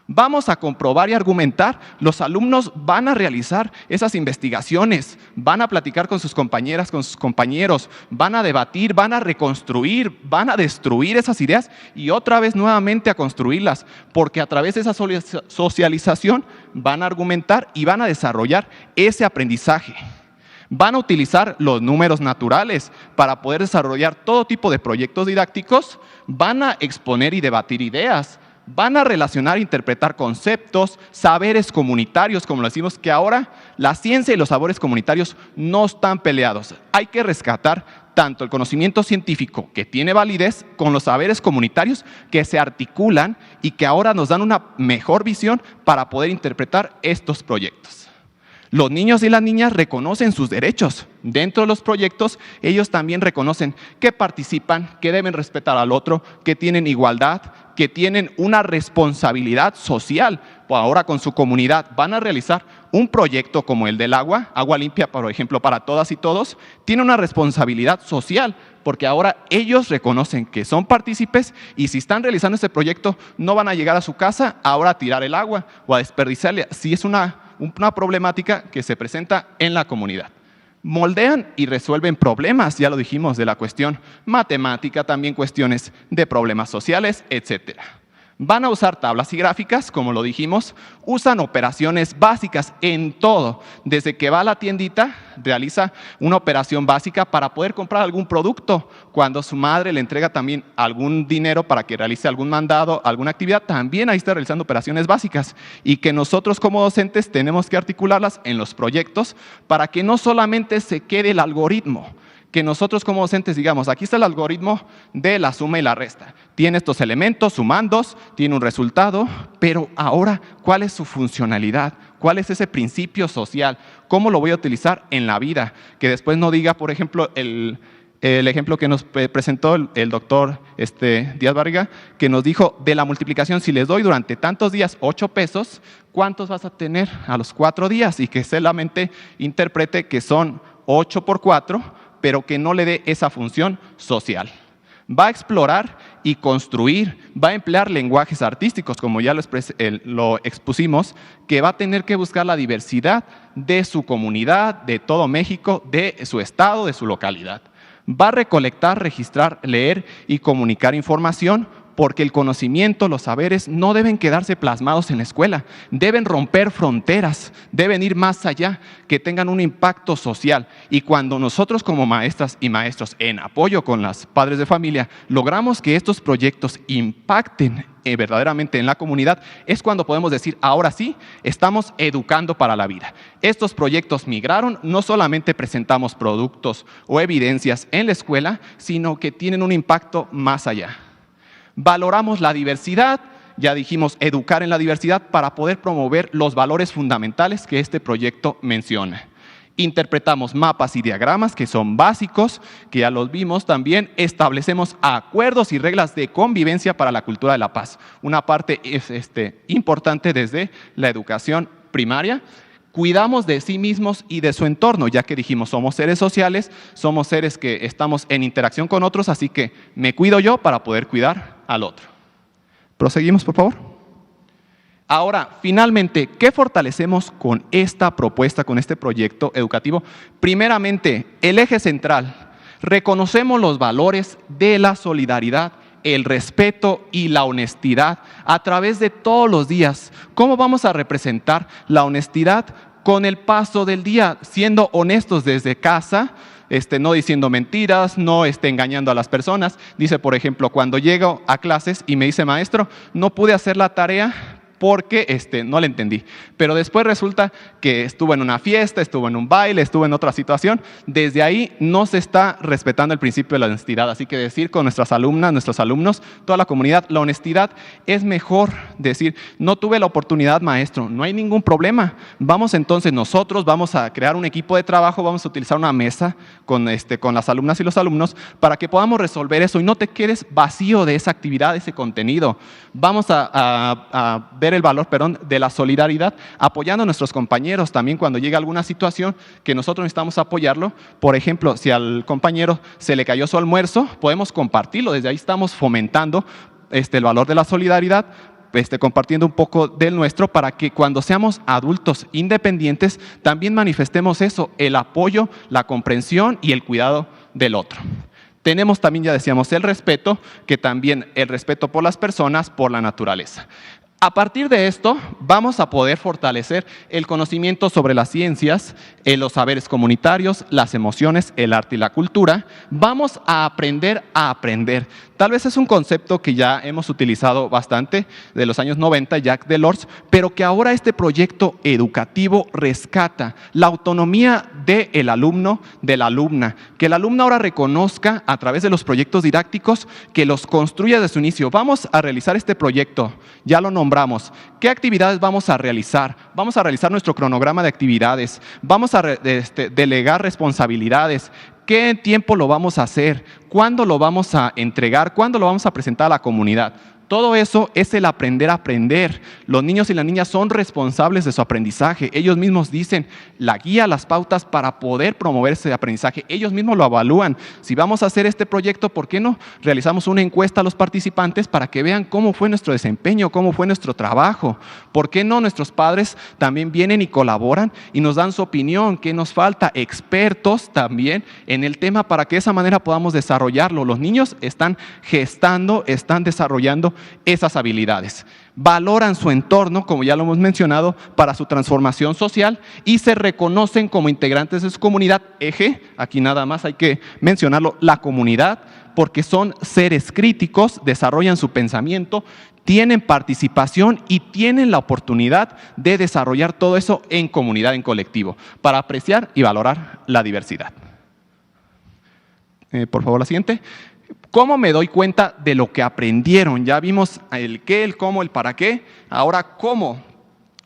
Vamos a comprobar y argumentar. Los alumnos van a realizar esas investigaciones, van a platicar con sus compañeras, con sus compañeros, van a debatir, van a reconstruir, van a destruir esas ideas y otra vez nuevamente a construirlas, porque a través de esa socialización van a argumentar y van a desarrollar ese aprendizaje. Van a utilizar los números naturales para poder desarrollar todo tipo de proyectos didácticos, van a exponer y debatir ideas, van a relacionar e interpretar conceptos, saberes comunitarios, como lo decimos, que ahora la ciencia y los saberes comunitarios no están peleados. Hay que rescatar tanto el conocimiento científico, que tiene validez, con los saberes comunitarios que se articulan y que ahora nos dan una mejor visión para poder interpretar estos proyectos. Los niños y las niñas reconocen sus derechos. Dentro de los proyectos, ellos también reconocen que participan, que deben respetar al otro, que tienen igualdad, que tienen una responsabilidad social. Ahora con su comunidad van a realizar un proyecto como el del agua limpia, por ejemplo, para todas y todos. Tiene una responsabilidad social, porque ahora ellos reconocen que son partícipes y si están realizando este proyecto no van a llegar a su casa ahora a tirar el agua o a desperdiciarla. Si es una problemática que se presenta en la comunidad. Moldean y resuelven problemas, ya lo dijimos, de la cuestión matemática, también cuestiones de problemas sociales, etc. Van a usar tablas y gráficas, como lo dijimos, usan operaciones básicas en todo. Desde que va a la tiendita, realiza una operación básica para poder comprar algún producto. Cuando su madre le entrega también algún dinero para que realice algún mandado, alguna actividad, también ahí está realizando operaciones básicas. Y que nosotros como docentes tenemos que articularlas en los proyectos para que no solamente se quede el algoritmo, que nosotros como docentes digamos, aquí está el algoritmo de la suma y la resta. Tiene estos elementos, sumandos, tiene un resultado, pero ahora, ¿cuál es su funcionalidad? ¿Cuál es ese principio social? ¿Cómo lo voy a utilizar en la vida? Que después no diga, por ejemplo, el ejemplo que nos presentó el doctor Díaz Barriga, que nos dijo de la multiplicación, si les doy durante tantos días 8 pesos, ¿cuántos vas a tener a los 4 días? Y que solamente interprete que son 8 por 4, pero que no le dé esa función social. Va a explorar y construir, va a emplear lenguajes artísticos, como ya lo expusimos, que va a tener que buscar la diversidad de su comunidad, de todo México, de su estado, de su localidad. Va a recolectar, registrar, leer y comunicar información, porque el conocimiento, los saberes no deben quedarse plasmados en la escuela, deben romper fronteras, deben ir más allá, que tengan un impacto social. Y cuando nosotros como maestras y maestros, en apoyo con los padres de familia, logramos que estos proyectos impacten verdaderamente en la comunidad, es cuando podemos decir, ahora sí, estamos educando para la vida. Estos proyectos migraron, no solamente presentamos productos o evidencias en la escuela, sino que tienen un impacto más allá. Valoramos la diversidad, ya dijimos, educar en la diversidad para poder promover los valores fundamentales que este proyecto menciona. Interpretamos mapas y diagramas que son básicos, que ya los vimos también. Establecemos acuerdos y reglas de convivencia para la cultura de la paz. Una parte es importante desde la educación primaria. Cuidamos de sí mismos y de su entorno, ya que dijimos, somos seres sociales, somos seres que estamos en interacción con otros, así que me cuido yo para poder cuidar al otro. Proseguimos, por favor. Ahora, finalmente, ¿qué fortalecemos con esta propuesta, con este proyecto educativo? Primeramente, el eje central. Reconocemos los valores de la solidaridad, el respeto y la honestidad a través de todos los días. ¿Cómo vamos a representar la honestidad? Con el paso del día, siendo honestos desde casa, no diciendo mentiras, no engañando a las personas. Dice, por ejemplo, cuando llego a clases y me dice, maestro, no pude hacer la tarea porque no le entendí. Pero después resulta que estuvo en una fiesta, estuvo en un baile, estuvo en otra situación. Desde ahí no se está respetando el principio de la honestidad. Así que decir con nuestras alumnas, nuestros alumnos, toda la comunidad, la honestidad es mejor decir, no tuve la oportunidad, maestro, no hay ningún problema. Vamos entonces nosotros, vamos a crear un equipo de trabajo, vamos a utilizar una mesa con las alumnas y los alumnos para que podamos resolver eso y no te quedes vacío de esa actividad, de ese contenido. Vamos a ver el valor, de la solidaridad, apoyando a nuestros compañeros también cuando llega alguna situación que nosotros necesitamos apoyarlo. Por ejemplo, si al compañero se le cayó su almuerzo, podemos compartirlo. Desde ahí estamos fomentando el valor de la solidaridad, compartiendo un poco del nuestro para que cuando seamos adultos independientes también manifestemos eso, el apoyo, la comprensión y el cuidado del otro. Tenemos también, ya decíamos, el respeto, que también el respeto por las personas, por la naturaleza. A partir de esto, vamos a poder fortalecer el conocimiento sobre las ciencias, los saberes comunitarios, las emociones, el arte y la cultura. Vamos a aprender a aprender. Tal vez es un concepto que ya hemos utilizado bastante de los años 90, Jacques Delors, pero que ahora este proyecto educativo rescata la autonomía del alumno, de la alumna, que el alumno ahora reconozca a través de los proyectos didácticos, que los construya desde su inicio. Vamos a realizar este proyecto, ya lo nombramos. ¿Qué actividades vamos a realizar? Vamos a realizar nuestro cronograma de actividades, vamos a delegar responsabilidades. ¿Qué tiempo lo vamos a hacer? ¿Cuándo lo vamos a entregar? ¿Cuándo lo vamos a presentar a la comunidad? Todo eso es el aprender a aprender. Los niños y las niñas son responsables de su aprendizaje. Ellos mismos dicen la guía, las pautas para poder promover ese aprendizaje. Ellos mismos lo evalúan. Si vamos a hacer este proyecto, ¿por qué no realizamos una encuesta a los participantes para que vean cómo fue nuestro desempeño, cómo fue nuestro trabajo? ¿Por qué no nuestros padres también vienen y colaboran y nos dan su opinión? ¿Qué nos falta? Expertos también en el tema para que de esa manera podamos desarrollarlo. Los niños están gestando, están desarrollando esas habilidades. Valoran su entorno, como ya lo hemos mencionado, para su transformación social y se reconocen como integrantes de su comunidad. Eje, aquí nada más hay que mencionarlo, la comunidad, porque son seres críticos, desarrollan su pensamiento, tienen participación y tienen la oportunidad de desarrollar todo eso en comunidad, en colectivo, para apreciar y valorar la diversidad. Por favor, la siguiente. ¿Cómo me doy cuenta de lo que aprendieron? Ya vimos el qué, el cómo, el para qué. Ahora, ¿cómo?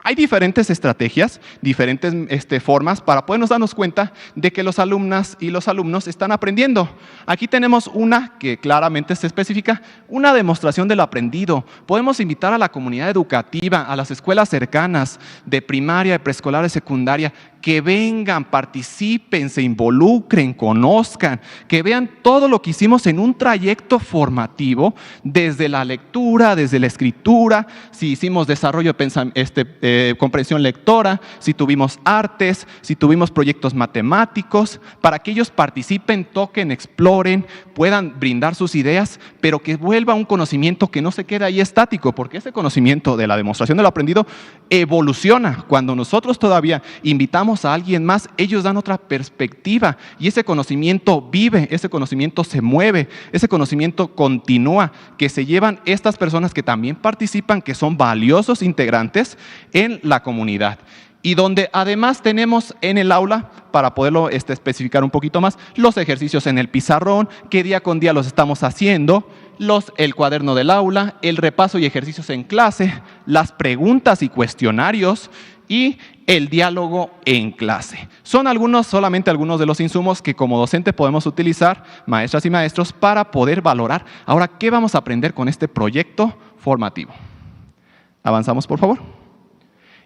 Hay diferentes estrategias, diferentes formas para podernos darnos cuenta de que los alumnas y los alumnos están aprendiendo. Aquí tenemos una que claramente se especifica, una demostración del aprendido. Podemos invitar a la comunidad educativa, a las escuelas cercanas de primaria, de preescolar, de secundaria, que vengan, participen, se involucren, conozcan, que vean todo lo que hicimos en un trayecto formativo, desde la lectura, desde la escritura, si hicimos desarrollo de comprensión lectora, si tuvimos artes, si tuvimos proyectos matemáticos, para que ellos participen, toquen, exploren, puedan brindar sus ideas, pero que vuelva un conocimiento que no se quede ahí estático, porque ese conocimiento de la demostración de lo aprendido evoluciona. Cuando nosotros todavía invitamos a alguien más, ellos dan otra perspectiva y ese conocimiento vive, ese conocimiento se mueve, ese conocimiento continúa, que se llevan estas personas que también participan, que son valiosos integrantes en la comunidad. Y donde además tenemos en el aula, para poderlo especificar un poquito más, los ejercicios en el pizarrón, que día con día los estamos haciendo, el cuaderno del aula, el repaso y ejercicios en clase, las preguntas y cuestionarios y el diálogo en clase. Son solamente algunos de los insumos que como docente podemos utilizar, maestras y maestros, para poder valorar ahora qué vamos a aprender con este proyecto formativo. Avanzamos, por favor.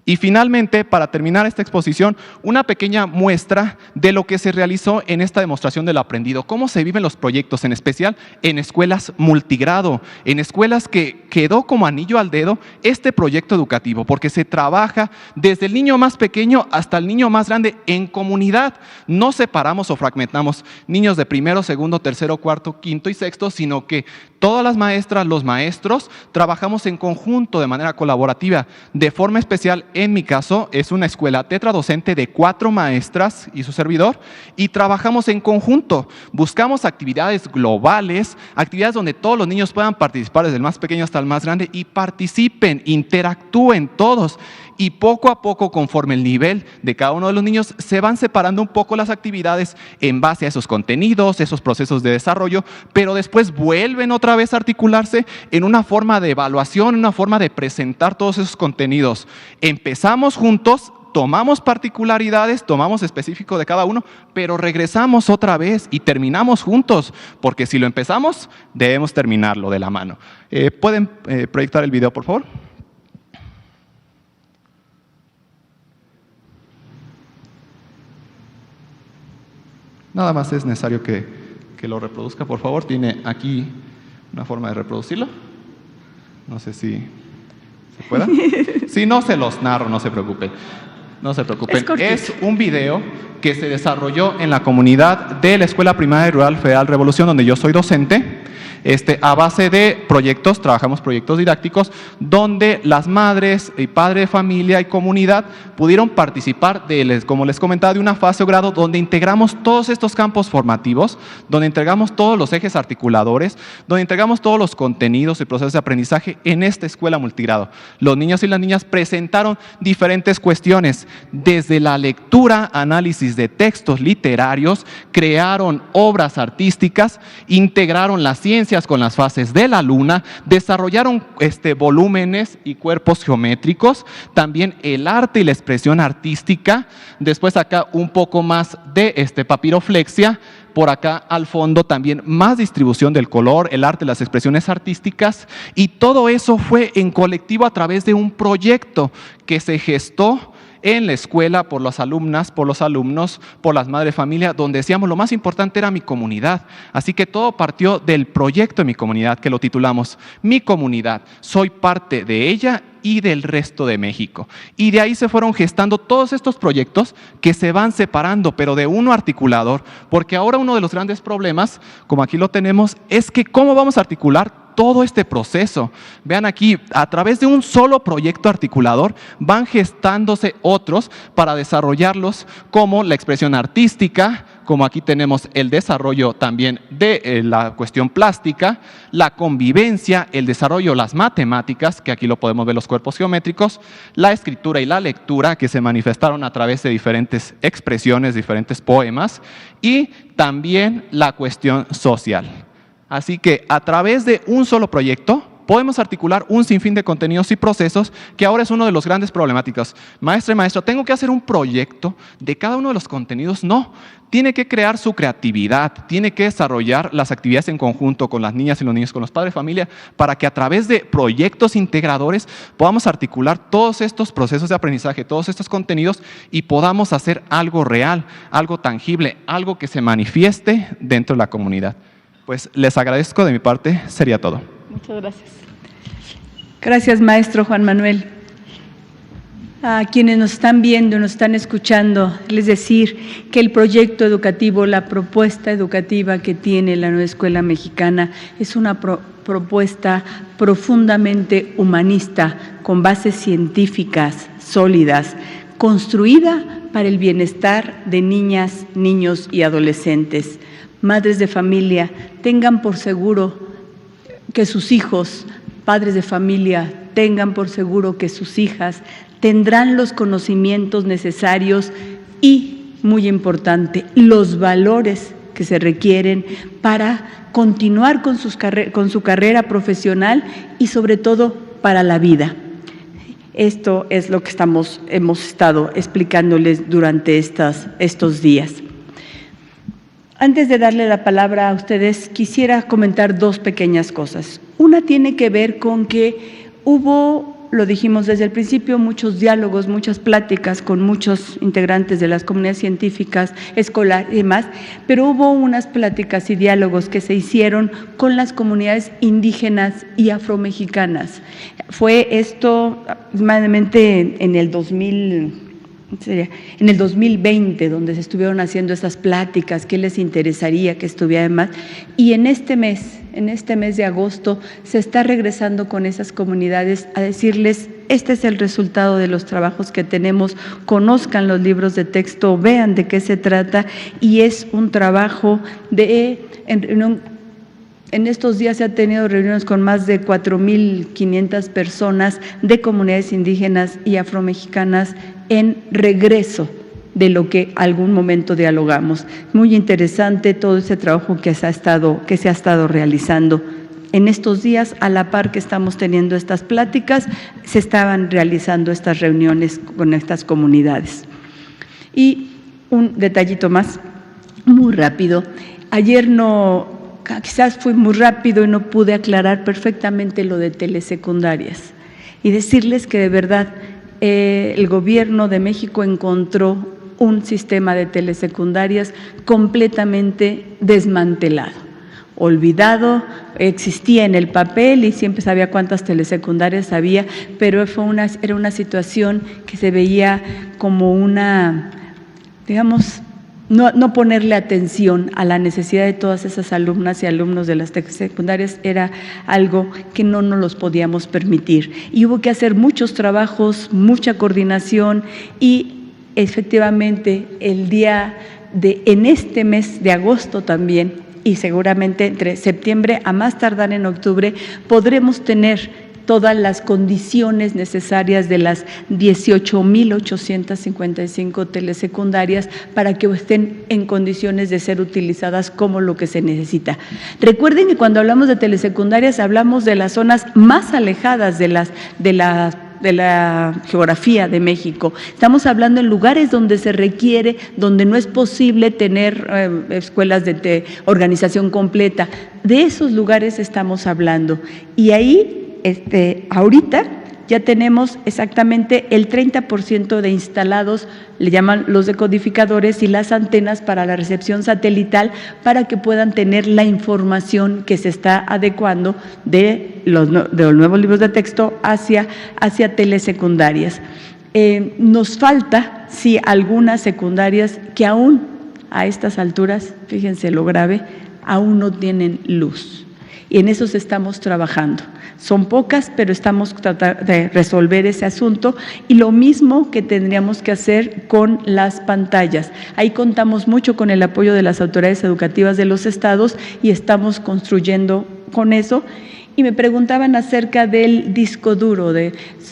Y finalmente, para terminar esta exposición, una pequeña muestra de lo que se realizó en esta demostración de lo aprendido. Cómo se viven los proyectos, en especial en escuelas multigrado, en escuelas que quedó como anillo al dedo este proyecto educativo, porque se trabaja desde el niño más pequeño hasta el niño más grande en comunidad. No separamos o fragmentamos niños de primero, segundo, tercero, cuarto, quinto y sexto, sino que todas las maestras, los maestros, trabajamos en conjunto de manera colaborativa. De forma especial, en mi caso, es una escuela tetradocente de 4 maestras y su servidor, y trabajamos en conjunto. Buscamos actividades globales, actividades donde todos los niños puedan participar, desde el más pequeño hasta el más grande, y participen, interactúen todos. Y poco a poco, conforme el nivel de cada uno de los niños, se van separando un poco las actividades en base a esos contenidos, esos procesos de desarrollo, pero después vuelven otra vez a articularse en una forma de evaluación, una forma de presentar todos esos contenidos. Empezamos juntos, tomamos particularidades, tomamos específico de cada uno, pero regresamos otra vez y terminamos juntos, porque si lo empezamos, debemos terminarlo de la mano. ¿Pueden proyectar el video, por favor? Nada más es necesario que lo reproduzca, por favor. Tiene aquí una forma de reproducirlo. No sé si se pueda. Si no, se los narro, no se preocupen. No se preocupen. Es un video que se desarrolló en la comunidad de la Escuela Primaria Rural Federal Revolución, donde yo soy docente. A base de proyectos, trabajamos proyectos didácticos, donde las madres y padres de familia y comunidad pudieron participar como les comentaba, de una fase o grado donde integramos todos estos campos formativos, donde entregamos todos los ejes articuladores, donde entregamos todos los contenidos y procesos de aprendizaje en esta escuela multigrado. Los niños y las niñas presentaron diferentes cuestiones, desde la lectura, análisis de textos literarios, crearon obras artísticas, integraron la ciencia con las fases de la luna, desarrollaron volúmenes y cuerpos geométricos, también el arte y la expresión artística, después acá un poco más de papiroflexia, por acá al fondo también más distribución del color, el arte, las expresiones artísticas, y todo eso fue en colectivo a través de un proyecto que se gestó en la escuela por las alumnas, por los alumnos, por las madres de familia, donde decíamos lo más importante era mi comunidad. Así que todo partió del proyecto de mi comunidad, que lo titulamos Mi Comunidad. Soy parte de ella y del resto de México. Y de ahí se fueron gestando todos estos proyectos que se van separando, pero de uno articulador, porque ahora uno de los grandes problemas, como aquí lo tenemos, es que cómo vamos a articular todo este proceso. Vean aquí, a través de un solo proyecto articulador van gestándose otros para desarrollarlos, como la expresión artística, como aquí tenemos el desarrollo también de la cuestión plástica, la convivencia, el desarrollo de las matemáticas, que aquí lo podemos ver los cuerpos geométricos, la escritura y la lectura, que se manifestaron a través de diferentes expresiones, diferentes poemas, y también la cuestión social. Así que a través de un solo proyecto podemos articular un sinfín de contenidos y procesos, que ahora es uno de los grandes problemáticas. Maestra y maestro, ¿tengo que hacer un proyecto de cada uno de los contenidos? No, tiene que crear su creatividad, tiene que desarrollar las actividades en conjunto con las niñas y los niños, con los padres de familia, para que a través de proyectos integradores podamos articular todos estos procesos de aprendizaje, todos estos contenidos, y podamos hacer algo real, algo tangible, algo que se manifieste dentro de la comunidad. Pues les agradezco, de mi parte, sería todo. Muchas gracias. Gracias, maestro Juan Manuel. A quienes nos están viendo, nos están escuchando, les decir que el proyecto educativo, la propuesta educativa que tiene la Nueva Escuela Mexicana es una propuesta profundamente humanista, con bases científicas sólidas, construida para el bienestar de niñas, niños y adolescentes. Madres de familia, tengan por seguro que sus hijos, padres de familia, tengan por seguro que sus hijas tendrán los conocimientos necesarios y, muy importante, los valores que se requieren para continuar con su carrera profesional y, sobre todo, para la vida. Esto es lo que hemos estado explicándoles durante estos días. Antes de darle la palabra a ustedes, quisiera comentar dos pequeñas cosas. Una tiene que ver con que hubo, lo dijimos desde el principio, muchos diálogos, muchas pláticas con muchos integrantes de las comunidades científicas, escolares y demás, pero hubo unas pláticas y diálogos que se hicieron con las comunidades indígenas y afromexicanas. Fue esto aproximadamente en el 2020, donde se estuvieron haciendo esas pláticas, qué les interesaría que estuviera más, y en este mes de agosto, se está regresando con esas comunidades a decirles: este es el resultado de los trabajos que tenemos, conozcan los libros de texto, vean de qué se trata, y es un trabajo en estos días se han tenido reuniones con más de 4.500 personas de comunidades indígenas y afromexicanas en regreso de lo que algún momento dialogamos. Muy interesante todo ese trabajo que se ha estado realizando. En estos días, a la par que estamos teniendo estas pláticas, se estaban realizando estas reuniones con estas comunidades. Y un detallito más, muy rápido. Ayer quizás fui muy rápido y no pude aclarar perfectamente lo de telesecundarias y decirles que de verdad el gobierno de México encontró un sistema de telesecundarias completamente desmantelado, olvidado, existía en el papel y siempre sabía cuántas telesecundarias había, pero era una situación que se veía como una, digamos, no ponerle atención a la necesidad de todas esas alumnas y alumnos de las secundarias era algo que no nos los podíamos permitir. Y hubo que hacer muchos trabajos, mucha coordinación y efectivamente en este mes de agosto también, y seguramente entre septiembre a más tardar en octubre, podremos tener todas las condiciones necesarias de las 18.855 telesecundarias para que estén en condiciones de ser utilizadas como lo que se necesita. Recuerden que cuando hablamos de telesecundarias hablamos de las zonas más alejadas de la geografía de México. Estamos hablando en lugares donde se requiere, donde no es posible tener escuelas de organización completa. De esos lugares estamos hablando. Y ahí ahorita ya tenemos exactamente el 30% de instalados, le llaman los decodificadores y las antenas para la recepción satelital, para que puedan tener la información que se está adecuando de los nuevos libros de texto hacia telesecundarias. Nos falta, sí, algunas secundarias que aún a estas alturas, fíjense lo grave, aún no tienen luz. y en eso estamos trabajando. Son pocas, pero estamos tratando de resolver ese asunto, y lo mismo que tendríamos que hacer con las pantallas. Ahí contamos mucho con el apoyo de las autoridades educativas de los estados y estamos construyendo con eso. Y me preguntaban acerca del disco duro,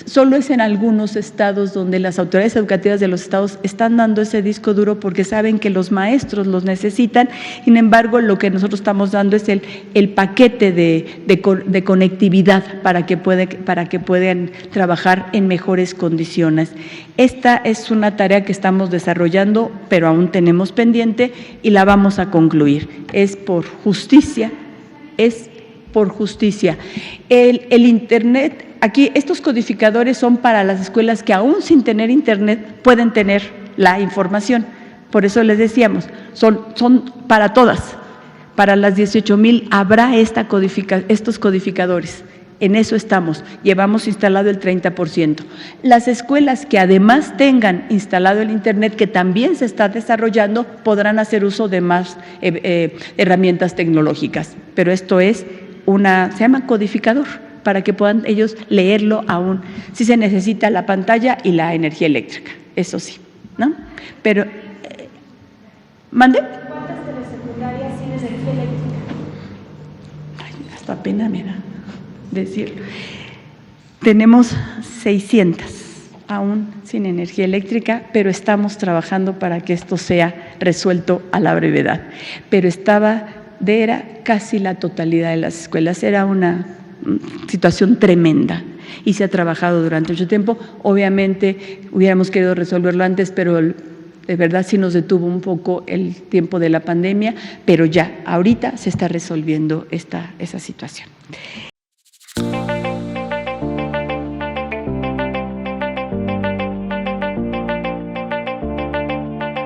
solo es en algunos estados donde las autoridades educativas de los estados están dando ese disco duro porque saben que los maestros los necesitan. Sin embargo, lo que nosotros estamos dando es el paquete de conectividad para que puedan trabajar en mejores condiciones. Esta es una tarea que estamos desarrollando, pero aún tenemos pendiente y la vamos a concluir. Es por justicia, por justicia. El Internet, aquí estos codificadores son para las escuelas que aún sin tener Internet pueden tener la información. Por eso les decíamos, son para todas. Para las 18,000 habrá estos codificadores. En eso estamos, llevamos instalado el 30%. Las escuelas que además tengan instalado el Internet, que también se está desarrollando, podrán hacer uso de más herramientas tecnológicas. Pero esto es se llama codificador, para que puedan ellos leerlo aún. Si se necesita la pantalla y la energía eléctrica, eso sí, ¿no? Pero, ¿mande? ¿Cuántas telesecundarias sin energía eléctrica? Ay, hasta pena me da decirlo. Tenemos 600 aún sin energía eléctrica, pero estamos trabajando para que esto sea resuelto a la brevedad. Pero era casi la totalidad de las escuelas, era una situación tremenda y se ha trabajado durante mucho tiempo. Obviamente hubiéramos querido resolverlo antes, pero de verdad sí nos detuvo un poco el tiempo de la pandemia, pero ya ahorita se está resolviendo esa situación.